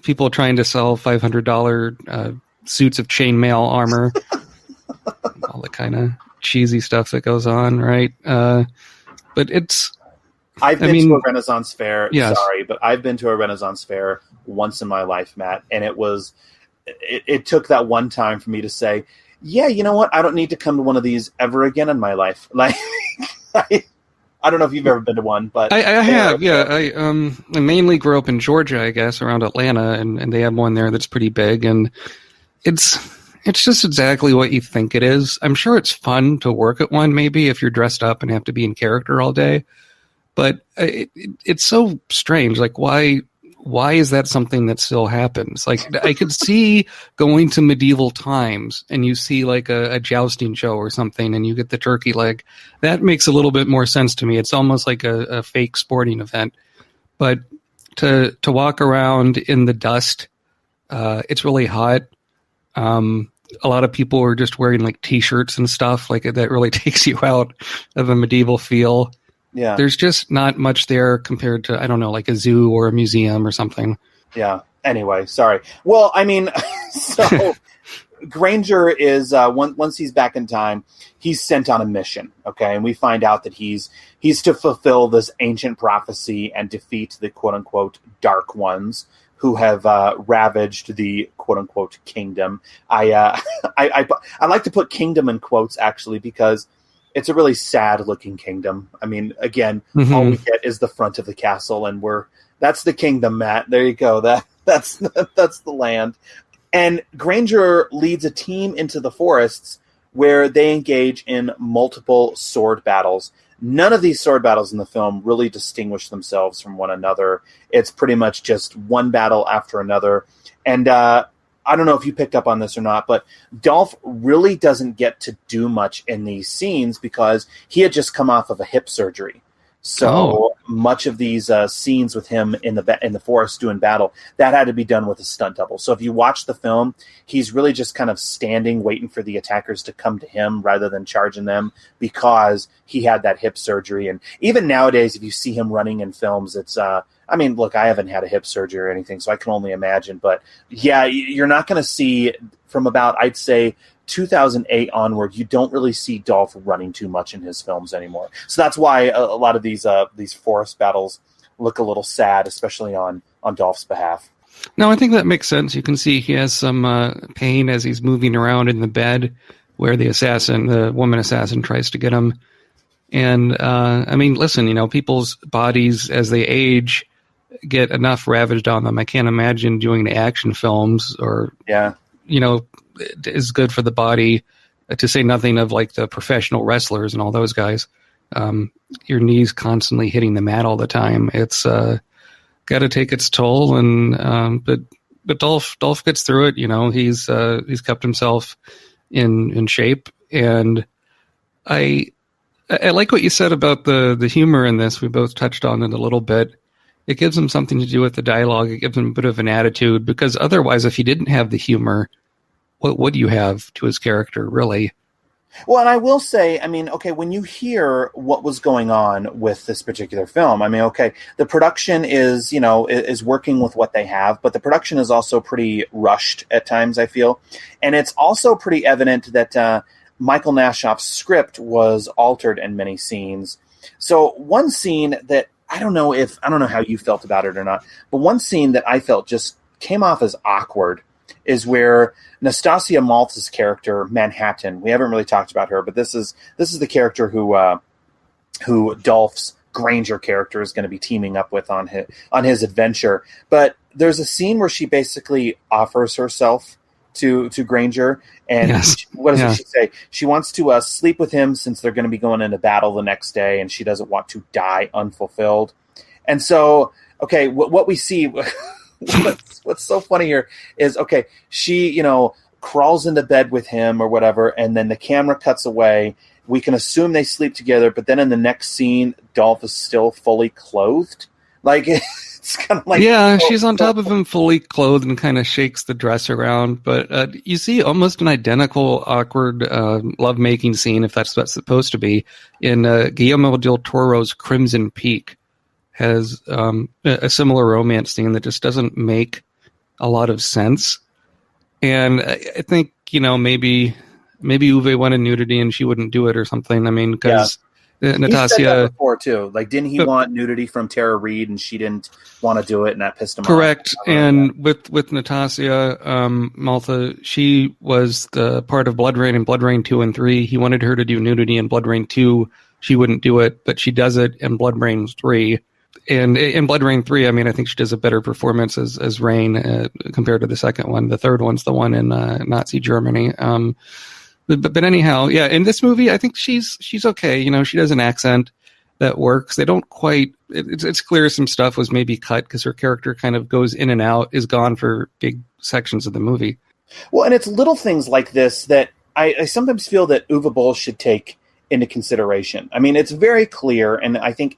people trying to sell $500 suits of chainmail armor. All the kind of cheesy stuff that goes on, right? But it's... I've been to a Renaissance fair. Yes. Sorry, but I've been to a Renaissance fair once in my life, Matt, and it took that one time for me to say, yeah, you know what? I don't need to come to one of these ever again in my life. Like, I don't know if you've ever been to one, but I have. Yeah, I mainly grew up in Georgia, I guess, around Atlanta, and they have one there that's pretty big, and it's just exactly what you think it is. I'm sure it's fun to work at one, maybe if you're dressed up and have to be in character all day, but it's so strange. Like, why is that something that still happens? Like, I could see going to medieval times and you see like a jousting show or something and you get the turkey leg. That makes a little bit more sense to me. It's almost like a fake sporting event. But to walk around in the dust, it's really hot. A lot of people are just wearing like T-shirts and stuff. Like, that really takes you out of a medieval feel. Yeah. There's just not much there compared to, I don't know, like a zoo or a museum or something. Yeah. Anyway, sorry. Well, I mean, so Granger is once he's back in time, he's sent on a mission. Okay, and we find out that he's to fulfill this ancient prophecy and defeat the quote unquote Dark Ones who have ravaged the quote unquote kingdom. I like to put kingdom in quotes actually because it's a really sad looking kingdom. I mean, again, all we get is the front of the castle, and that's the kingdom, Matt. There you go. That's the land. And Granger leads a team into the forests where they engage in multiple sword battles. None of these sword battles in the film really distinguish themselves from one another. It's pretty much just one battle after another. And I don't know if you picked up on this or not, but Dolph really doesn't get to do much in these scenes because he had just come off of a hip surgery. So much of these scenes with him in the forest doing battle, that had to be done with a stunt double. So if you watch the film, he's really just kind of standing, waiting for the attackers to come to him rather than charging them because he had that hip surgery. And even nowadays, if you see him running in films, it's I mean, look, I haven't had a hip surgery or anything, so I can only imagine. But yeah, you're not going to see from about, I'd say, 2008 onward, you don't really see Dolph running too much in his films anymore. So that's why a lot of these forest battles look a little sad, especially on Dolph's behalf. No, I think that makes sense. You can see he has some pain as he's moving around in the bed where the woman assassin tries to get him. And I mean, listen, people's bodies as they age get enough ravaged on them. I can't imagine doing action films or is good for the body, to say nothing of like the professional wrestlers and all those guys. Your knees constantly hitting the mat all the time. It's got to take its toll. And but Dolph gets through it. He's kept himself in shape. And I like what you said about the humor in this. We both touched on it a little bit. It gives him something to do with the dialogue. It gives him a bit of an attitude, because otherwise, if he didn't have the humor, what would you have to his character, really? Well, and I will say, I mean, okay, when you hear what was going on with this particular film, I mean, okay, the production is, is working with what they have, but the production is also pretty rushed at times, I feel. And it's also pretty evident that Michael Nashoff's script was altered in many scenes. So one scene that, I don't know how you felt about it or not, but one scene that I felt just came off as awkward is where Nastasia Maltz's character, Manhattan, we haven't really talked about her, but this is the character who Dolph's Granger character is going to be teaming up with on his adventure. But there's a scene where she basically offers herself to Granger, and yes. What does she say? She wants to sleep with him since they're going to be going into battle the next day, and she doesn't want to die unfulfilled. And so, okay, what we see... What's so funny here is, okay, she, crawls into bed with him or whatever, and then the camera cuts away. We can assume they sleep together, but then in the next scene, Dolph is still fully clothed. Like, it's kind of like... Yeah, she's on top of him fully clothed and kind of shakes the dress around. But you see almost an identical, awkward lovemaking scene, if that's what it's supposed to be, in Guillermo del Toro's Crimson Peak. Has a similar romance scene that just doesn't make a lot of sense. And I think, maybe Uwe wanted nudity and she wouldn't do it or something. I mean, because Natasha... He said that before, too. Like, didn't he want nudity from Tara Reid and she didn't want to do it, and that pissed him off? Correct. And with Natasha, Malta, she was the part of Blood Rain and Blood Rain 2 and 3. He wanted her to do nudity in Blood Rain 2. She wouldn't do it, but she does it in Blood Rain 3. And in Blood Rain 3, I mean, I think she does a better performance as Rain compared to the second one. The third one's the one in Nazi Germany. But anyhow, yeah, in this movie, I think she's okay. She does an accent that works. They don't quite... It's clear some stuff was maybe cut because her character kind of goes in and out, is gone for big sections of the movie. Well, and it's little things like this that I sometimes feel that Uwe Boll should take into consideration. I mean, it's very clear, and I think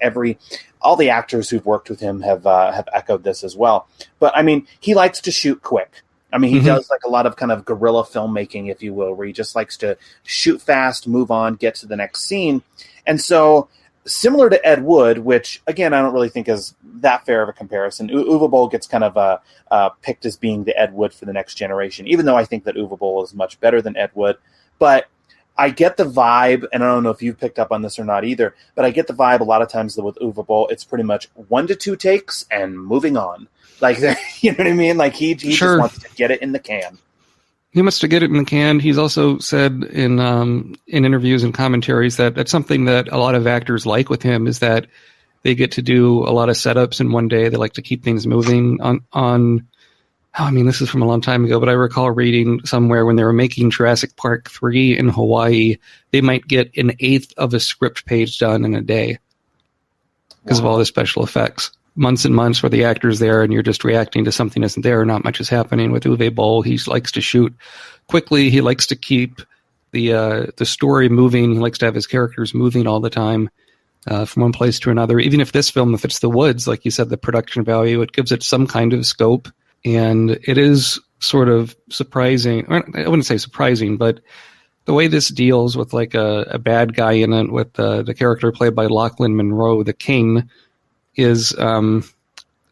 all the actors who've worked with him have echoed this as well. But I mean, he likes to shoot quick. I mean, he does like a lot of kind of guerrilla filmmaking, if you will, where he just likes to shoot fast, move on, get to the next scene. And so similar to Ed Wood, which, again, I don't really think is that fair of a comparison. Uwe Boll gets kind of picked as being the Ed Wood for the next generation, even though I think that Uwe Boll is much better than Ed Wood. But I get the vibe, and I don't know if you've picked up on this or not either, but I get the vibe a lot of times that with Uwe Boll, it's pretty much 1 to 2 takes and moving on. Like, you know what I mean? Like, he just wants to get it in the can. He wants to get it in the can. He's also said in interviews and commentaries that that's something that a lot of actors like with him, is that they get to do a lot of setups in one day. They like to keep things moving I mean, this is from a long time ago, but I recall reading somewhere when they were making Jurassic Park 3 in Hawaii, they might get 1/8 of a script page done in a day because of all the special effects. Months and months where the actor's there and you're just reacting to something that isn't there. Not much is happening. With Uwe Boll, he likes to shoot quickly. He likes to keep the story moving. He likes to have his characters moving all the time from one place to another. Even if this film, if it's the woods, like you said, the production value, it gives it some kind of scope. And it is sort of surprising. Or I wouldn't say surprising, but the way this deals with like a bad guy in it, with the character played by Lochlyn Munroe, the King, is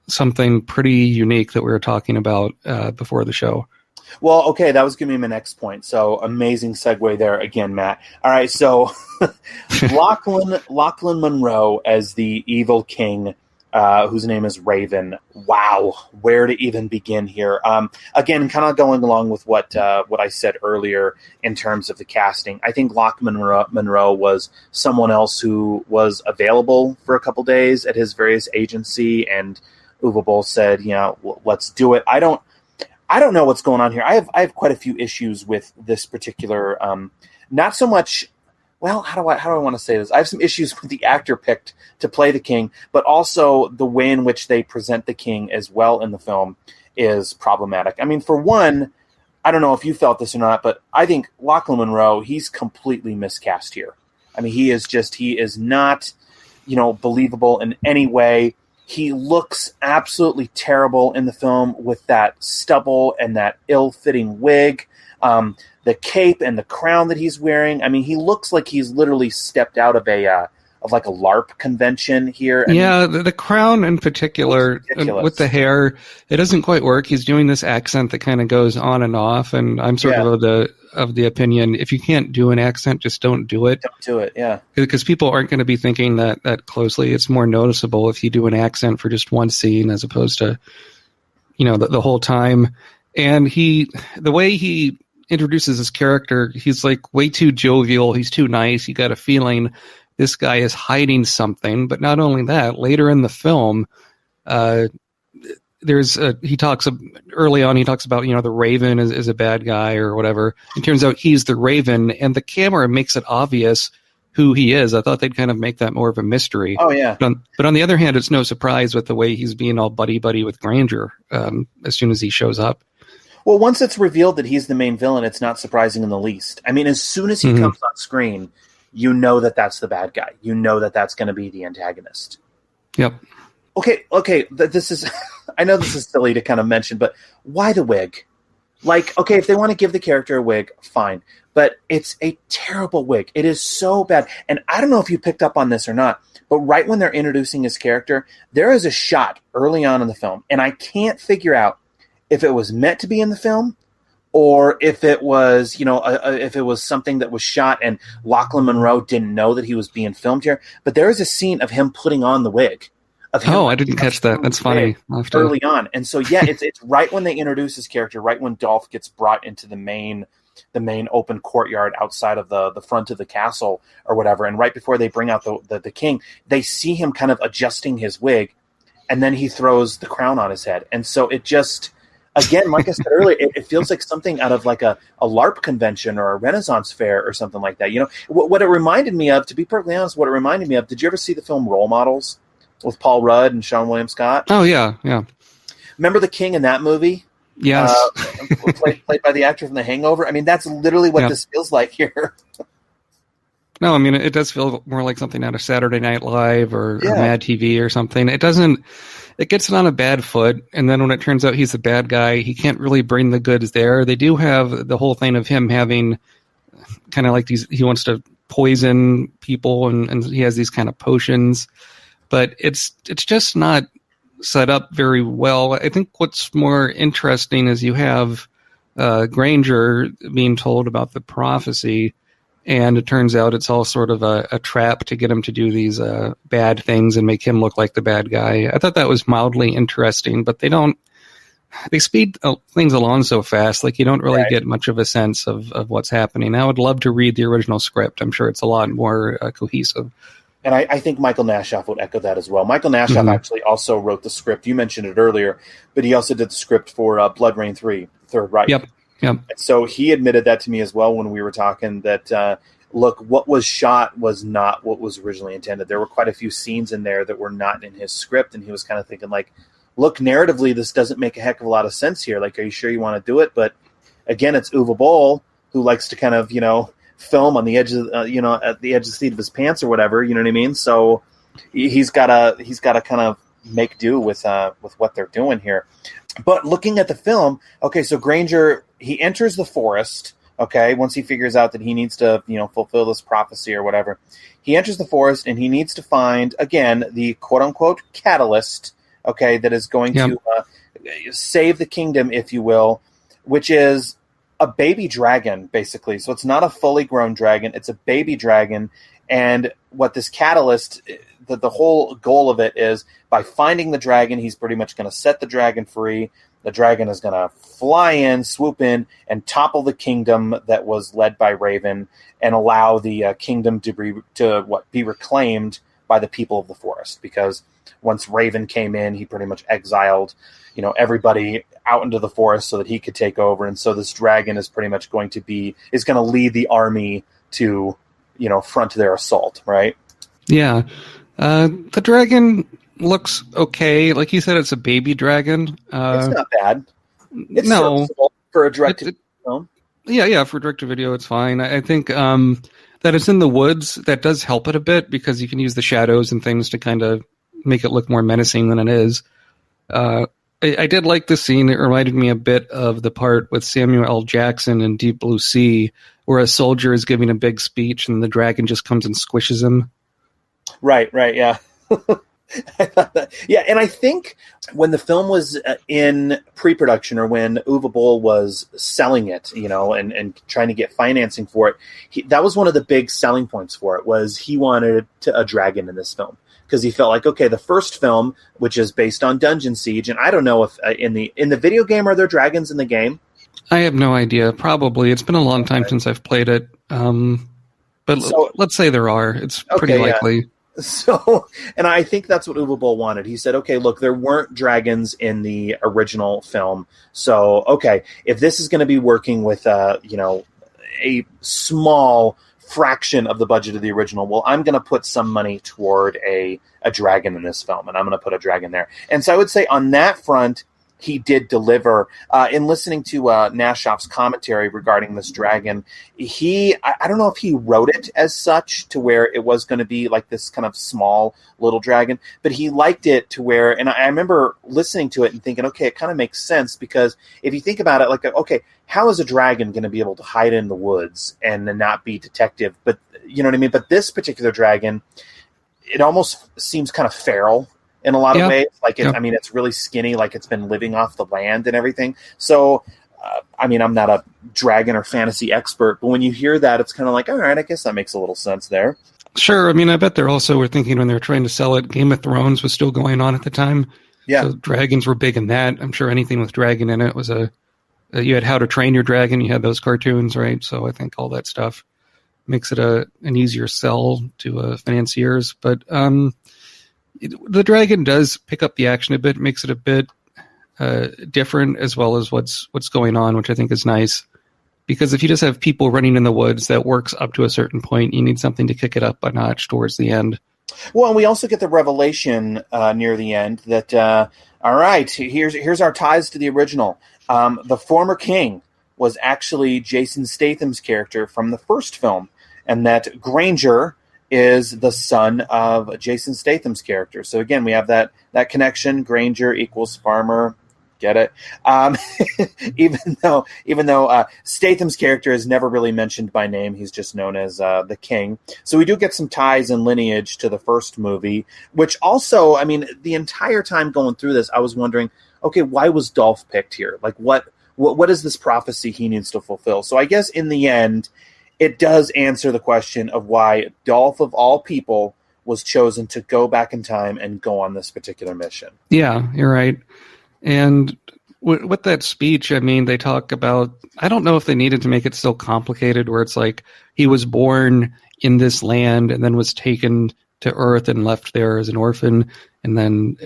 something pretty unique that we were talking about before the show. Well, okay, that was going to be my next point. So amazing segue there again, Matt. All right, so Lochlyn Munroe as the evil king, whose name is Raven. Wow, where to even begin here? Again, kind of going along with what I said earlier in terms of the casting. I think Lochlyn Munroe was someone else who was available for a couple days at his various agency, and Uwe Boll said, let's do it. I don't know what's going on here. I have quite a few issues with this particular. Not so much. Well, how do I want to say this? I have some issues with the actor picked to play the king, but also the way in which they present the king as well in the film is problematic. I mean, for one, I don't know if you felt this or not, but I think Lochlyn Munroe, he's completely miscast here. I mean, he is not, believable in any way. He looks absolutely terrible in the film with that stubble and that ill-fitting wig. The cape and the crown that he's wearing. I mean, he looks like he's literally stepped out of like a LARP convention here. The crown in particular, with the hair, it doesn't quite work. He's doing this accent that kind of goes on and off, and I'm sort of the opinion, if you can't do an accent, just don't do it. Don't do it, yeah. Because people aren't going to be thinking that closely. It's more noticeable if you do an accent for just one scene as opposed to, the whole time. And the way he introduces his character, he's like way too jovial. He's too nice. You got a feeling this guy is hiding something. But not only that, later in the film, he talks early on. He talks about the Raven is a bad guy or whatever. It turns out he's the Raven, and the camera makes it obvious who he is. I thought they'd kind of make that more of a mystery. Oh yeah. But on the other hand, it's no surprise with the way he's being all buddy with Granger as soon as he shows up. Well, once it's revealed that he's the main villain, it's not surprising in the least. I mean, as soon as he comes on screen, you know that that's the bad guy. You know that that's going to be the antagonist. Yep. Okay. This is, I know this is silly to kind of mention, but why the wig? Like, okay, if they want to give the character a wig, fine. But it's a terrible wig. It is so bad. And I don't know if you picked up on this or not, but right when they're introducing his character, there is a shot early on in the film, and I can't figure out if it was meant to be in the film, or if it was, if it was something that was shot and Lochlyn Munroe didn't know that he was being filmed here. But there is a scene of him putting on the wig. I didn't catch that. That's funny. Early on, and so it's right when they introduce his character, right when Dolph gets brought into the main open courtyard outside of the front of the castle or whatever, and right before they bring out the king, they see him kind of adjusting his wig, and then he throws the crown on his head, and so it just. Again, like I said earlier, it feels like something out of like a LARP convention or a Renaissance fair or something like that. What it reminded me of, to be perfectly honest, did you ever see the film Role Models with Paul Rudd and Sean William Scott? Oh, yeah. Remember the king in that movie? Yes. Played by the actor from The Hangover? I mean, that's literally what this feels like here. No, I mean, it does feel more like something out of Saturday Night Live or Mad TV or something. It gets it on a bad foot, and then when it turns out he's a bad guy, he can't really bring the goods there. They do have the whole thing of him having kind of like these, he wants to poison people, and he has these kind of potions, but it's just not set up very well. I think what's more interesting is you have Granger being told about the prophecy, and it turns out it's all sort of a trap to get him to do these bad things and make him look like the bad guy. I thought that was mildly interesting, but they speed things along so fast, like you don't really get much of a sense of what's happening. I would love to read the original script. I'm sure it's a lot more cohesive. And I think Michael Nashoff would echo that as well. Michael Nashoff actually also wrote the script. You mentioned it earlier, but he also did the script for Blood Rain 3, Third Reich. Yep. So he admitted that to me as well when we were talking that, look, what was shot was not what was originally intended. There were quite a few scenes in there that were not in his script, and he was kind of thinking like, look, narratively, this doesn't make a heck of a lot of sense here. Like, are you sure you want to do it? But again, it's Uwe Boll who likes to kind of, film on the edge of, at the edge of the seat of his pants or whatever. You know what I mean? So he's got to kind of make do with what they're doing here. But looking at the film, okay, so Granger, he enters the forest. Okay, once he figures out that he needs to, fulfill this prophecy or whatever, he enters the forest and he needs to find again the quote unquote catalyst. Okay, that is going to save the kingdom, if you will, which is a baby dragon, basically. So it's not a fully grown dragon; it's a baby dragon. And what this catalyst, the whole goal of it is, by finding the dragon, he's pretty much going to set the dragon free. The dragon is going to fly in, swoop in, and topple the kingdom that was led by Raven, and allow the kingdom to be reclaimed by the people of the forest. Because once Raven came in, he pretty much exiled, everybody out into the forest so that he could take over. And so this dragon is pretty much going to lead the army to, front their assault, right? Yeah. The dragon looks okay. Like you said, it's a baby dragon. It's not bad. It's serviceable for a direct film. Yeah, for direct-to-video, it's fine. I think that it's in the woods, that does help it a bit, because you can use the shadows and things to kind of make it look more menacing than it is. I did like the scene. It reminded me a bit of the part with Samuel L. Jackson in Deep Blue Sea, where a soldier is giving a big speech and the dragon just comes and squishes him. Right, yeah. I thought that. Yeah, and I think when the film was in pre-production, or when Uwe Boll was selling it, and trying to get financing for it, that was one of the big selling points for it, was he wanted a dragon in this film. Because he felt like, okay, the first film, which is based on Dungeon Siege, and I don't know if in the video game, are there dragons in the game? I have no idea. Probably. It's been a long time since I've played it. But let's say there are. It's pretty likely. Yeah. So, and I think that's what Uwe Boll wanted. He said, okay, look, there weren't dragons in the original film. So, okay, if this is going to be working with, a small fraction of the budget of the original, well, I'm going to put some money toward a dragon in this film, and I'm going to put a dragon there. And so I would say on that front, he did deliver. In listening to Nashoff's commentary regarding this dragon, I don't know if he wrote it as such to where it was going to be like this kind of small little dragon, but he liked it to where, and I remember listening to it and thinking, okay, it kind of makes sense, because if you think about it, like, okay, how is a dragon going to be able to hide in the woods and not be detective? But you know what I mean? But this particular dragon, it almost seems kind of feral in a lot of ways. Like, it's really skinny, like it's been living off the land and everything. So, I'm not a dragon or fantasy expert, but when you hear that, it's kind of like, all right, I guess that makes a little sense there. Sure. I bet they also were thinking, when they were trying to sell it, Game of Thrones was still going on at the time. Yeah. So dragons were big in that. I'm sure anything with dragon in it was you had How to Train Your Dragon, you had those cartoons, right? So I think all that stuff makes it an easier sell to financiers. But the dragon does pick up the action a bit, makes it a bit different, as well as what's going on, which I think is nice. Because if you just have people running in the woods, that works up to a certain point. You need something to kick it up a notch towards the end. Well, and we also get the revelation near the end that, all right, here's our ties to the original. The former king was actually Jason Statham's character from the first film, and that Granger is the son of Jason Statham's character. So again, we have that connection. Granger equals farmer, Get it? Even though Statham's character is never really mentioned by name, he's just known as the King. So we do get some ties and lineage to the first movie, which also, I mean, the entire time going through this, I was wondering, okay, why was Dolph picked here? Like, what is this prophecy he needs to fulfill? So I guess in the end, it does answer the question of why Dolph, of all people, was chosen to go back in time and go on this particular mission. Yeah, you're right. And with that speech, I mean, they talk about, I don't know if they needed to make it so complicated where it's like he was born in this land and then was taken to Earth and left there as an orphan. And then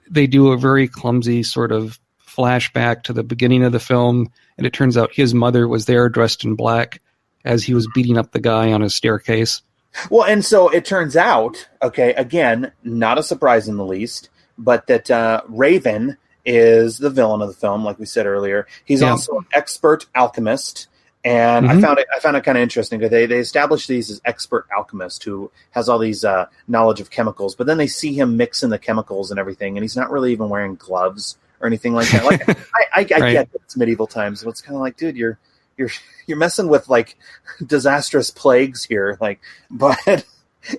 they do a very clumsy sort of flashback to the beginning of the film. And it turns out his mother was there dressed in black as he was beating up the guy on his staircase. Well, and so it turns out, okay, again, not a surprise in the least, but that Raven is the villain of the film, like we said earlier. He's also an expert alchemist, and I found it kind of interesting because they established these as expert alchemist who has all these knowledge of chemicals, but then they see him mixing the chemicals and everything, and he's not really even wearing gloves or anything like that. Like I get that it's medieval times, but it's kind of like, dude, you're messing with like disastrous plagues here, like. But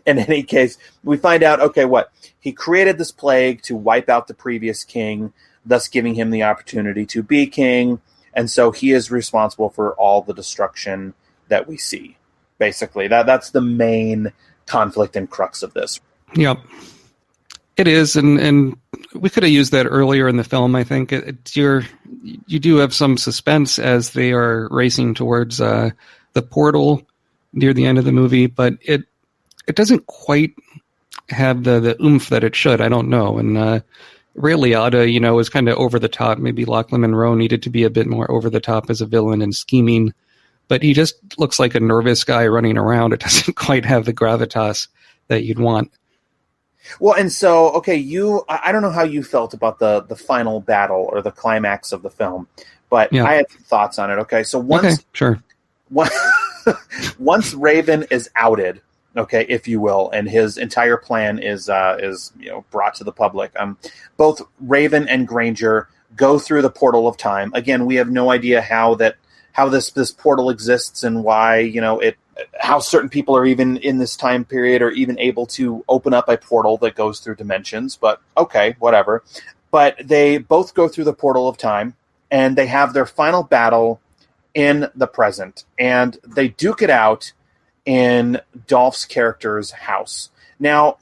in any case, we find out, okay, what he created this plague to wipe out the previous king, thus giving him the opportunity to be king. And so he is responsible for all the destruction that we see. Basically, that's the main conflict and crux of this. Yep. It is, and we could have used that earlier in the film. I think you do have some suspense as they are racing towards the portal near the end of the movie, but it doesn't quite have the oomph that it should. I don't know, and Ray Liotta, was kind of over the top. Maybe Lochlyn Munroe needed to be a bit more over the top as a villain and scheming, but he just looks like a nervous guy running around. It doesn't quite have the gravitas that you'd want. Well, and so, okay, I don't know how you felt about the final battle or the climax of the film, but I had some thoughts on it. Okay, so once Raven is outed, okay, if you will, and his entire plan is brought to the public, both Raven and Granger go through the portal of time. Again, we have no idea how this portal exists and why, how certain people are even in this time period or even able to open up a portal that goes through dimensions, but okay, whatever. But they both go through the portal of time and they have their final battle in the present, and they duke it out in Dolph's character's house. Now,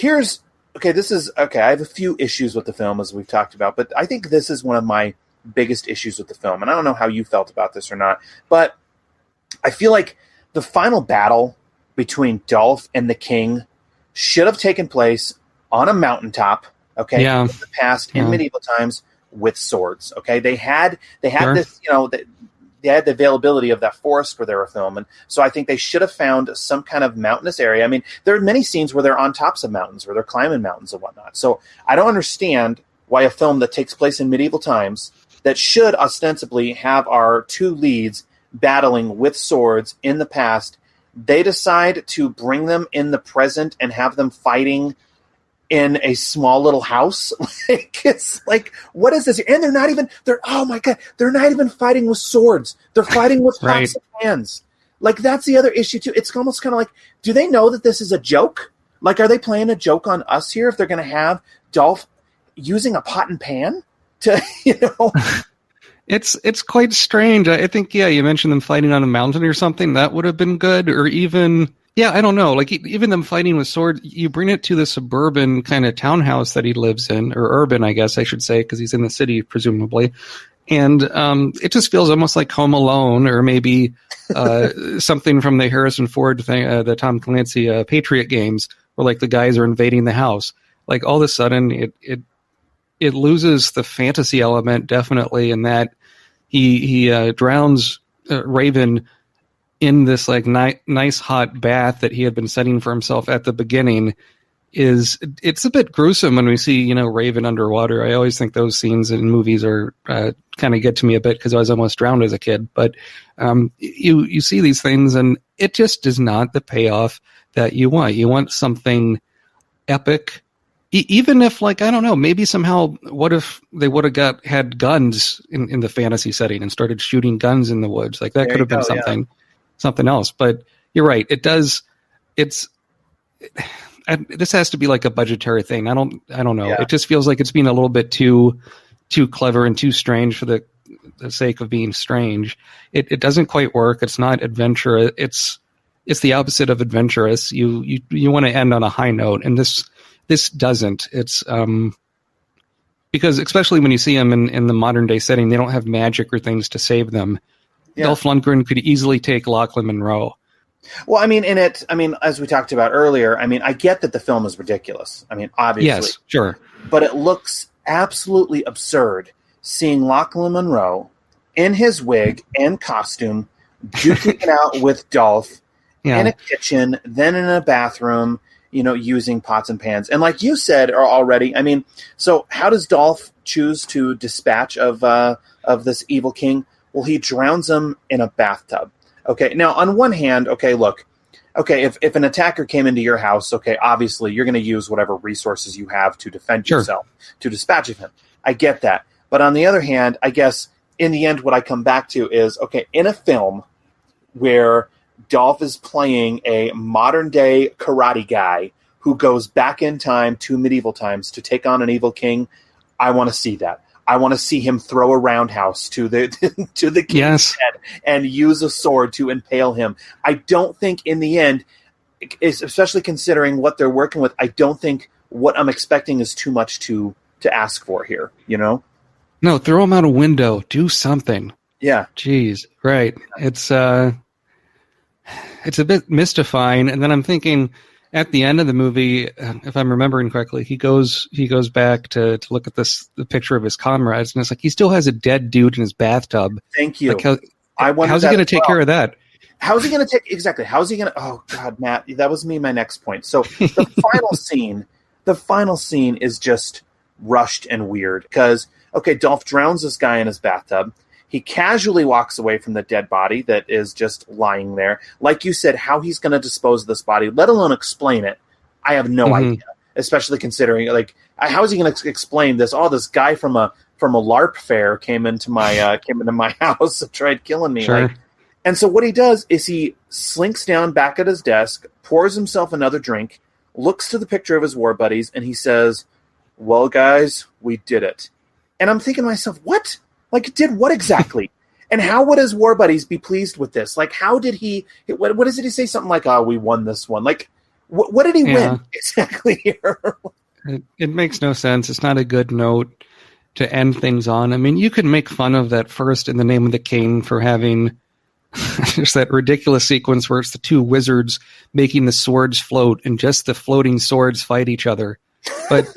I have a few issues with the film, as we've talked about, but I think this is one of my biggest issues with the film, and I don't know how you felt about this or not, but I feel like the final battle between Dolph and the King should have taken place on a mountaintop, okay, in the past, in medieval times, with swords, okay? They had this, they had the availability of that forest where they were filming, so I think they should have found some kind of mountainous area. I mean, there are many scenes where they're on tops of mountains, where they're climbing mountains and whatnot, so I don't understand why a film that takes place in medieval times that should ostensibly have our two leads battling with swords in the past, they decide to bring them in the present and have them fighting in a small little house. Like, it's like, what is this? And they're not even fighting with swords. They're fighting with pots of hands. Like, that's the other issue too. It's almost kind of like, do they know that this is a joke? Like, are they playing a joke on us here if they're going to have Dolph using a pot and pan to, It's quite strange. I think, you mentioned them fighting on a mountain or something. That would have been good. Or even, I don't know. Like, even them fighting with swords, you bring it to the suburban kind of townhouse that he lives in, or urban, I guess I should say, because he's in the city, presumably. And it just feels almost like Home Alone, or maybe something from the Harrison Ford thing, the Tom Clancy Patriot games, where like the guys are invading the house. Like, all of a sudden, it loses the fantasy element, definitely, in that he drowns Raven in this like nice hot bath that he had been setting for himself at the beginning. It's a bit gruesome when we see Raven underwater. I always think those scenes in movies are kind of get to me a bit because I was almost drowned as a kid. But you see these things and it just is not the payoff that you want. You want something epic even if, like, I don't know, maybe somehow, what if they would have had guns in the fantasy setting and started shooting guns in the woods? Like, that could have been something else. But you're right. This has to be like a budgetary thing. I don't know. Yeah. It just feels like it's being a little bit too clever and too strange for the sake of being strange. It doesn't quite work. It's not adventure. It's the opposite of adventurous. You want to end on a high note, and this doesn't. It's because especially when you see them in the modern day setting, they don't have magic or things to save them. Yeah. Dolph Lundgren could easily take Lochlyn Munroe. Well, I mean, as we talked about earlier, I mean, I get that the film is ridiculous. I mean, obviously. Yes, sure. But it looks absolutely absurd seeing Lochlyn Munroe in his wig and costume, duking it out with Dolph in a kitchen, then in a bathroom, using pots and pans. And like you said already, I mean, so how does Dolph choose to dispatch of this evil king? Well, he drowns him in a bathtub. Okay, now on one hand, if an attacker came into your house, obviously you're going to use whatever resources you have to defend yourself, to dispatch of him. I get that. But on the other hand, I guess in the end what I come back to is, in a film where Dolph is playing a modern-day karate guy who goes back in time to medieval times to take on an evil king, I want to see that. I want to see him throw a roundhouse to the king's head and use a sword to impale him. I don't think in the end, especially considering what they're working with, I don't think what I'm expecting is too much to ask for here, No, throw him out a window. Do something. Yeah. Jeez. Right. It's a bit mystifying. And then I'm thinking, at the end of the movie, if I'm remembering correctly, he goes back to look at the picture of his comrades, and it's like he still has a dead dude in his bathtub. Thank you. Like how's he going to take care of that? How's he going to exactly? How's he going to? Oh God, Matt, that was my next point. So the final scene is just rushed and weird because Dolph drowns this guy in his bathtub. He casually walks away from the dead body that is just lying there. Like you said, how he's going to dispose of this body, let alone explain it, I have no idea. Especially considering, how is he going to explain this? Oh, this guy from a LARP fair came into my house and tried killing me. Sure. And so what he does is he slinks down back at his desk, pours himself another drink, looks to the picture of his war buddies, and he says, "Well, guys, we did it." And I'm thinking to myself, what? Did what exactly? And how would his war buddies be pleased with this? How did he... What did he say? Something like, we won this one. What did he win exactly here? It makes no sense. It's not a good note to end things on. I mean, you could make fun of that first In the Name of the King for having just that ridiculous sequence where it's the two wizards making the swords float and just the floating swords fight each other. But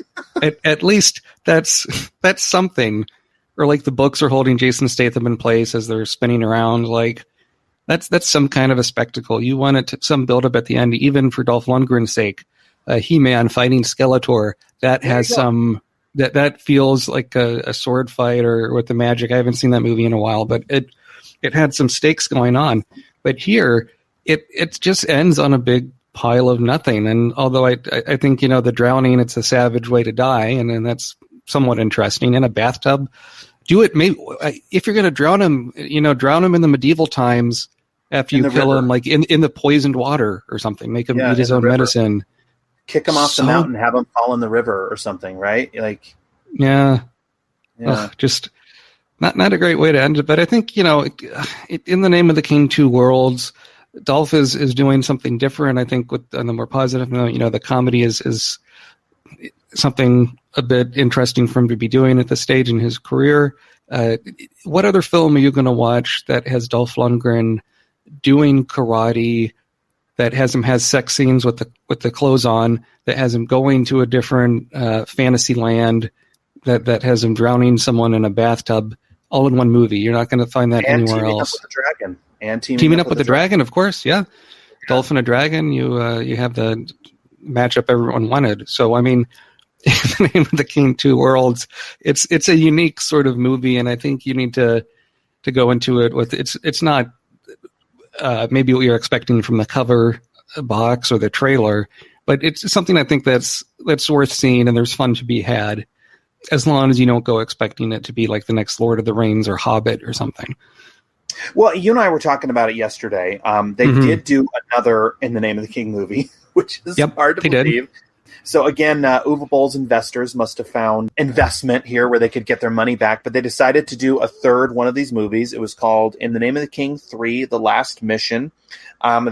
at least that's something. Or the books are holding Jason Statham in place as they're spinning around. That's some kind of a spectacle. You want some build up at the end, even for Dolph Lundgren's sake. He-Man fighting Skeletor. That has some that feels like a sword fight or with the magic. I haven't seen that movie in a while, but it had some stakes going on. But here it just ends on a big pile of nothing. And although I think the drowning, it's a savage way to die, and that's somewhat interesting. In a bathtub, do it. Maybe if you're going to drown him, drown him in the medieval times after you kill him, in the poisoned water or something. Make him eat his own medicine. Kick him off the mountain, have him fall in the river or something, right? Just not a great way to end it. But I think In the Name of the King, Two Worlds, Dolph is doing something different. I think on the more positive note, the comedy is something a bit interesting for him to be doing at this stage in his career. What other film are you going to watch that has Dolph Lundgren doing karate, that has sex scenes with the clothes on, that has him going to a different fantasy land, that has him drowning someone in a bathtub, all in one movie? You're not going to find that anywhere else. Teaming up with the dragon, of course, yeah. Dolph and a dragon. You have the matchup everyone wanted. So I mean, In the Name of the King, Two Worlds, it's a unique sort of movie, and I think you need to go into it with it's not maybe what you're expecting from the cover box or the trailer, But it's something I think that's worth seeing, and there's fun to be had, as long as you don't go expecting it to be like the next Lord of the Rings or Hobbit or something. Well, you and I were talking about it yesterday. They did do another In the Name of the King movie, which is hard to believe. So again, Uwe Boll's investors must have found investment here where they could get their money back, but they decided to do a third one of these movies. It was called In the Name of the King 3, The Last Mission.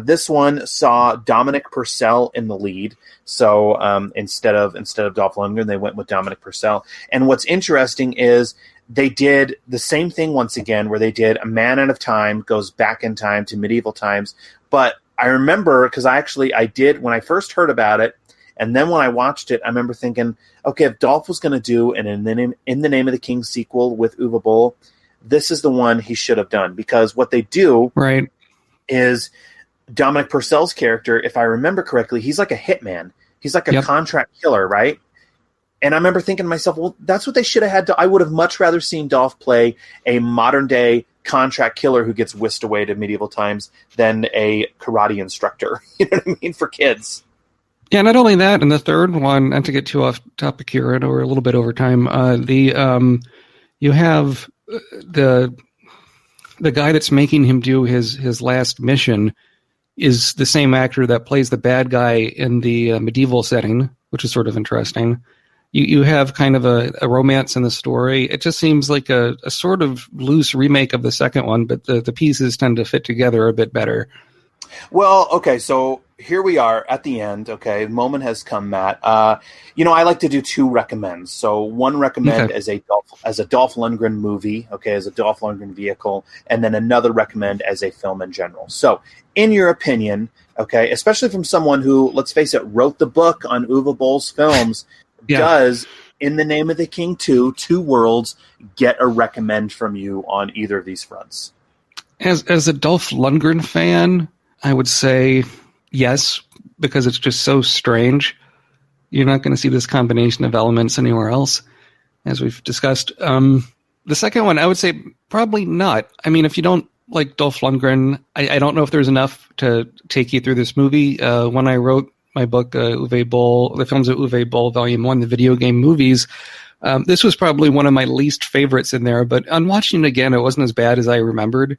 This one saw Dominic Purcell in the lead. So instead of Dolph Lundgren, they went with Dominic Purcell. And what's interesting is they did the same thing once again, where they did a man out of time goes back in time to medieval times. But I remember, because I did, when I first heard about it, and then when I watched it, I remember thinking, okay, if Dolph was going to do an In the Name of the King sequel with Uwe Boll, this is the one he should have done. Because what they do is Dominic Purcell's character, if I remember correctly, he's like a hitman. He's like a contract killer, right? And I remember thinking to myself, well, that's what they should have had. I would have much rather seen Dolph play a modern-day contract killer who gets whisked away to medieval times than a karate instructor. You know what I mean? For kids. Yeah, not only that, in the third one, not to get too off topic here, or a little bit over time, you have the guy that's making him do his last mission is the same actor that plays the bad guy in the medieval setting, which is sort of interesting. You have kind of a romance in the story. It just seems like a sort of loose remake of the second one, but the pieces tend to fit together a bit better. Well, okay, so here we are at the end. Okay, the moment has come, Matt. I like to do two recommends. So one recommend as a Dolph Lundgren movie, okay, as a Dolph Lundgren vehicle, and then another recommend as a film in general. So, in your opinion, okay, especially from someone who, let's face it, wrote the book on Uwe Boll's films, does In the Name of the King 2, Two Worlds, get a recommend from you on either of these fronts? As a Dolph Lundgren fan, I would say yes, because it's just so strange. You're not going to see this combination of elements anywhere else, as we've discussed. The second one, I would say probably not. I mean, if you don't like Dolph Lundgren, I don't know if there's enough to take you through this movie. When I wrote my book, Uwe Boll, The Films of Uwe Boll, Volume 1, the video game movies, this was probably one of my least favorites in there. But on watching it again, it wasn't as bad as I remembered.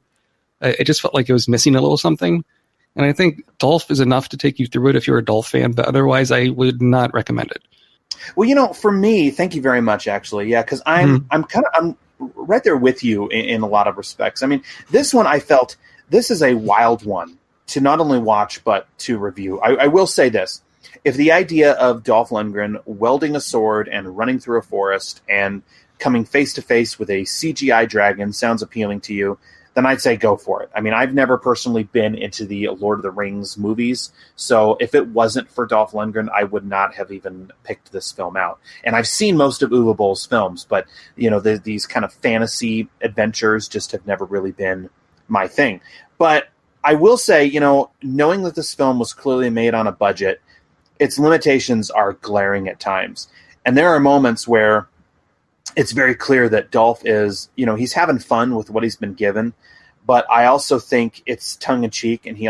It just felt like it was missing a little something. And I think Dolph is enough to take you through it if you're a Dolph fan, but otherwise I would not recommend it. Well, for me, thank you very much, actually. Yeah, because I'm right there with you in a lot of respects. I mean, this one I felt, this is a wild one to not only watch, but to review. I will say this. If the idea of Dolph Lundgren welding a sword and running through a forest and coming face-to-face with a CGI dragon sounds appealing to you, then I'd say go for it. I mean, I've never personally been into the Lord of the Rings movies, so if it wasn't for Dolph Lundgren, I would not have even picked this film out. And I've seen most of Uwe Boll's films, but these kind of fantasy adventures just have never really been my thing. But I will say, knowing that this film was clearly made on a budget, its limitations are glaring at times. And there are moments where it's very clear that Dolph is, he's having fun with what he's been given, but I also think it's tongue-in-cheek, and he's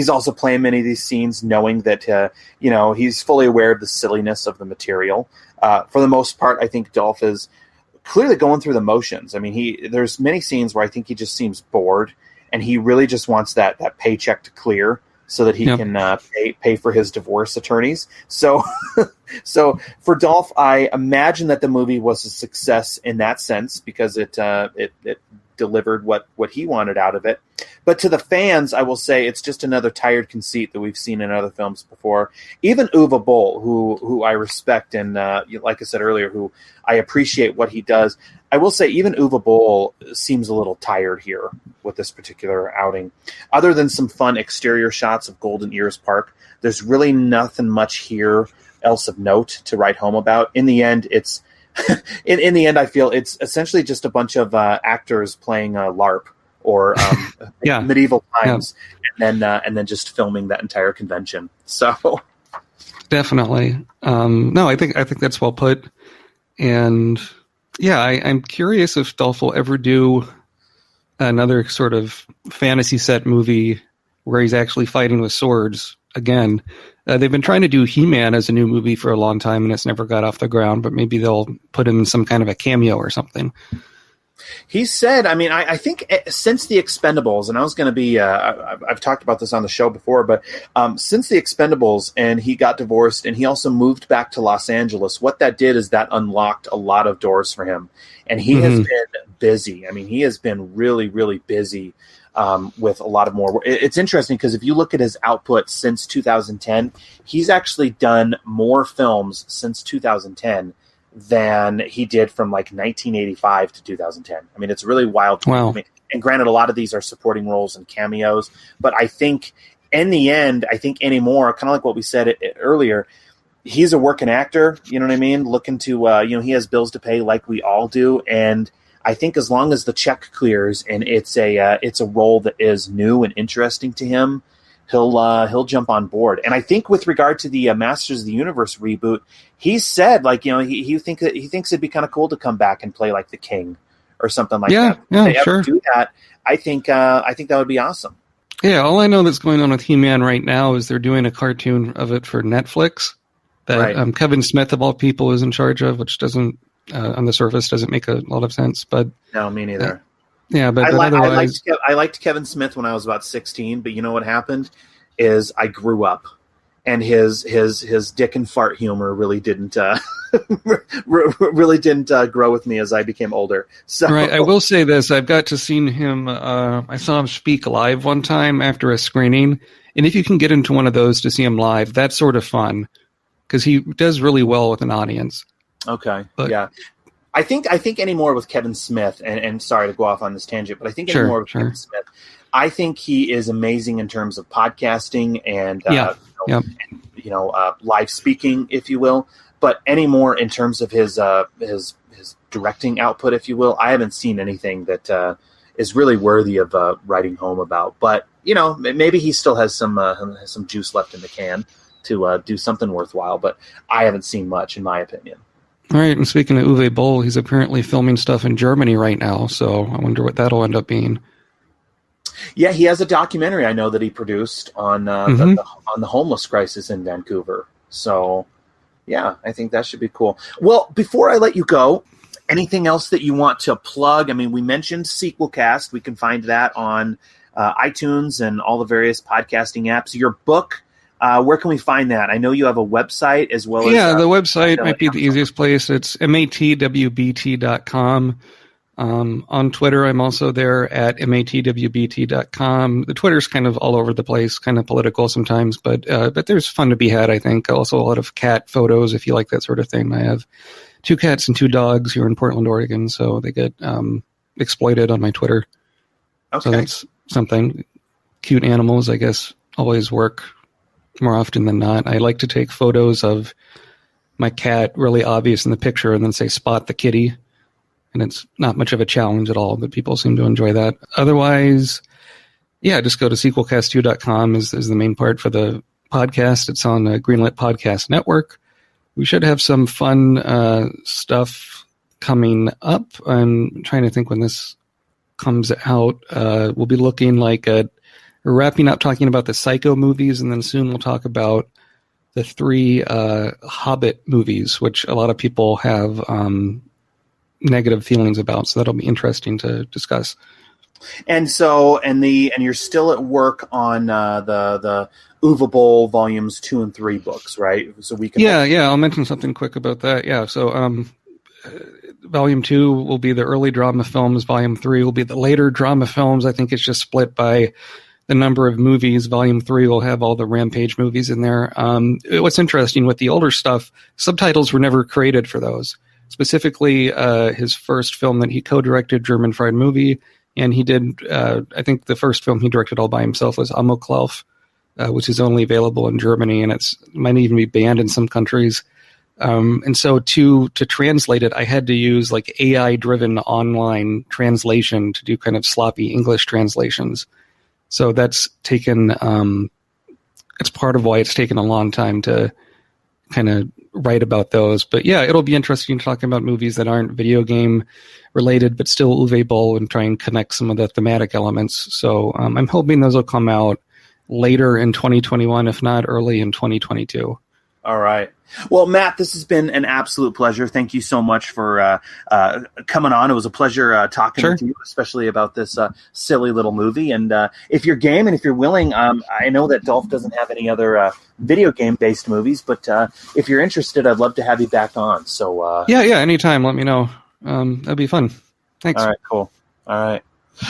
also playing many of these scenes knowing that, he's fully aware of the silliness of the material. For the most part, I think Dolph is clearly going through the motions. I mean, there's many scenes where I think he just seems bored, and he really just wants that paycheck to clear so that he can pay for his divorce attorneys. So for Dolph, I imagine that the movie was a success in that sense because it delivered what he wanted out of it. But to the fans, I will say it's just another tired conceit that we've seen in other films before. Even Uwe Boll, who I respect and, like I said earlier, who I appreciate what he does, I will say even Uwe Boll seems a little tired here with this particular outing. Other than some fun exterior shots of Golden Ears Park, there's really nothing much here else of note to write home about. In the end, it's in the end, I feel it's essentially just a bunch of actors playing LARP or medieval times, and then just filming that entire convention. So definitely, no, I think that's well put. And yeah, I'm curious if Dolph will ever do another sort of fantasy set movie where he's actually fighting with swords. again. They've been trying to do He-Man as a new movie for a long time, and it's never got off the ground, but maybe they'll put him in some kind of a cameo or something. He said, I mean, I think since the Expendables, and I was going to be, I've talked about this on the show before, but since the Expendables and he got divorced and he also moved back to Los Angeles, what that did is that unlocked a lot of doors for him. And he has been busy. I mean, he has been really, really busy with a lot of more. It's interesting because if you look at his output since 2010, he's actually done more films since 2010 than he did from like 1985 to 2010. I mean, it's really wild. Wow. I mean, and granted, a lot of these are supporting roles and cameos, but I think in the end, I think anymore, kind of like what we said earlier, he's a working actor, you know what I mean? Looking to, he has bills to pay like we all do. And I think as long as the check clears and it's a role that is new and interesting to him, he'll jump on board. And I think with regard to the Masters of the Universe reboot, he said he thinks it'd be kind of cool to come back and play like the King or something like that. Yeah, if they sure. ever do that, I think that would be awesome. Yeah, all I know that's going on with He-Man right now is they're doing a cartoon of it for Netflix that Kevin Smith of all people is in charge of, which doesn't on the surface doesn't make a lot of sense. But no, me neither. Yeah, but otherwise, I liked Kevin Smith when I was about 16. But you know what happened is I grew up, and his dick and fart humor really didn't grow with me as I became older. So right, I will say this: I've got to see him. I saw him speak live one time after a screening, and if you can get into one of those to see him live, that's sort of fun because he does really well with an audience. Okay, yeah. I think anymore with Kevin Smith, and sorry to go off on this tangent, but I think anymore with Kevin Smith, I think he is amazing in terms of podcasting and live speaking, if you will. But anymore in terms of his directing output, if you will, I haven't seen anything that is really worthy of writing home about. But maybe he still has some juice left in the can to do something worthwhile. But I haven't seen much, in my opinion. All right, and speaking of Uwe Boll, he's apparently filming stuff in Germany right now, so I wonder what that'll end up being. Yeah, he has a documentary I know that he produced on the homeless crisis in Vancouver. So, yeah, I think that should be cool. Well, before I let you go, anything else that you want to plug? I mean, we mentioned Sequelcast. We can find that on iTunes and all the various podcasting apps. Your book. Where can we find that? I know you have a website as well. Yeah, the website might be the easiest place. It's matwbt.com. On Twitter, I'm also there at matwbt.com. The Twitter's kind of all over the place, kind of political sometimes, but there's fun to be had, I think. Also a lot of cat photos, if you like that sort of thing. I have 2 cats and 2 dogs here in Portland, Oregon, so they get exploited on my Twitter. Okay. So that's something. Cute animals, I guess, always work more often than not. I like to take photos of my cat really obvious in the picture and then say spot the kitty. And it's not much of a challenge at all, but people seem to enjoy that. Otherwise, yeah, just go to sequelcast2.com is the main part for the podcast. It's on the Greenlit Podcast Network. We should have some fun stuff coming up. I'm trying to think when this comes out. We'll be looking like at We're wrapping up talking about the Psycho movies, and then soon we'll talk about the 3 Hobbit movies, which a lot of people have negative feelings about. So that'll be interesting to discuss. And so, and you're still at work on the Uwe Boll volumes 2 and 3 books, right? So we can. Yeah. I'll mention something quick about that. Yeah. So, Volume 2 will be the early drama films. Volume 3 will be the later drama films. I think it's just split by the number of movies. Volume 3 will have all the Rampage movies in there. What's interesting with the older stuff, subtitles were never created for those. Specifically, his first film that he co-directed, German Fried Movie, and he did, I think the first film he directed all by himself was Amoklauf, which is only available in Germany, and it might even be banned in some countries. And so to translate it, I had to use like AI-driven online translation to do kind of sloppy English translations. So that's taken, it's part of why it's taken a long time to kind of write about those. But yeah, it'll be interesting talking about movies that aren't video game related, but still Uwe Boll, and try and connect some of the thematic elements. So I'm hoping those will come out later in 2021, if not early in 2022. All right. Well, Matt, this has been an absolute pleasure. Thank you so much for coming on. It was a pleasure talking with you, especially about this silly little movie. And if you're game and if you're willing, I know that Dolph doesn't have any other video game-based movies, but if you're interested, I'd love to have you back on. So yeah, anytime. Let me know. That'd be fun. Thanks. All right, cool. All right.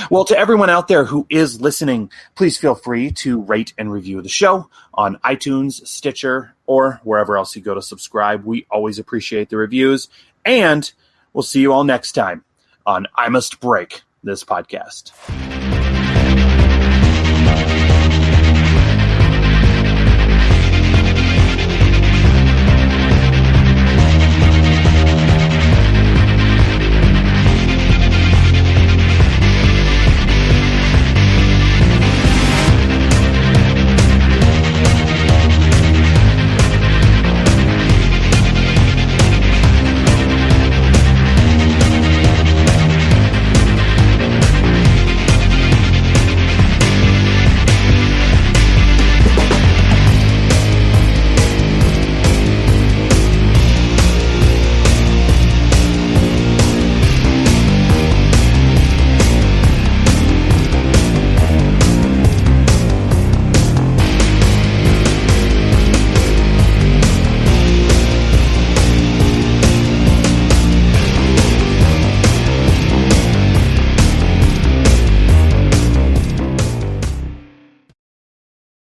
Well, to everyone out there who is listening, please feel free to rate and review the show on iTunes, Stitcher, or wherever else you go to subscribe. We always appreciate the reviews. And we'll see you all next time on I Must Break This Podcast.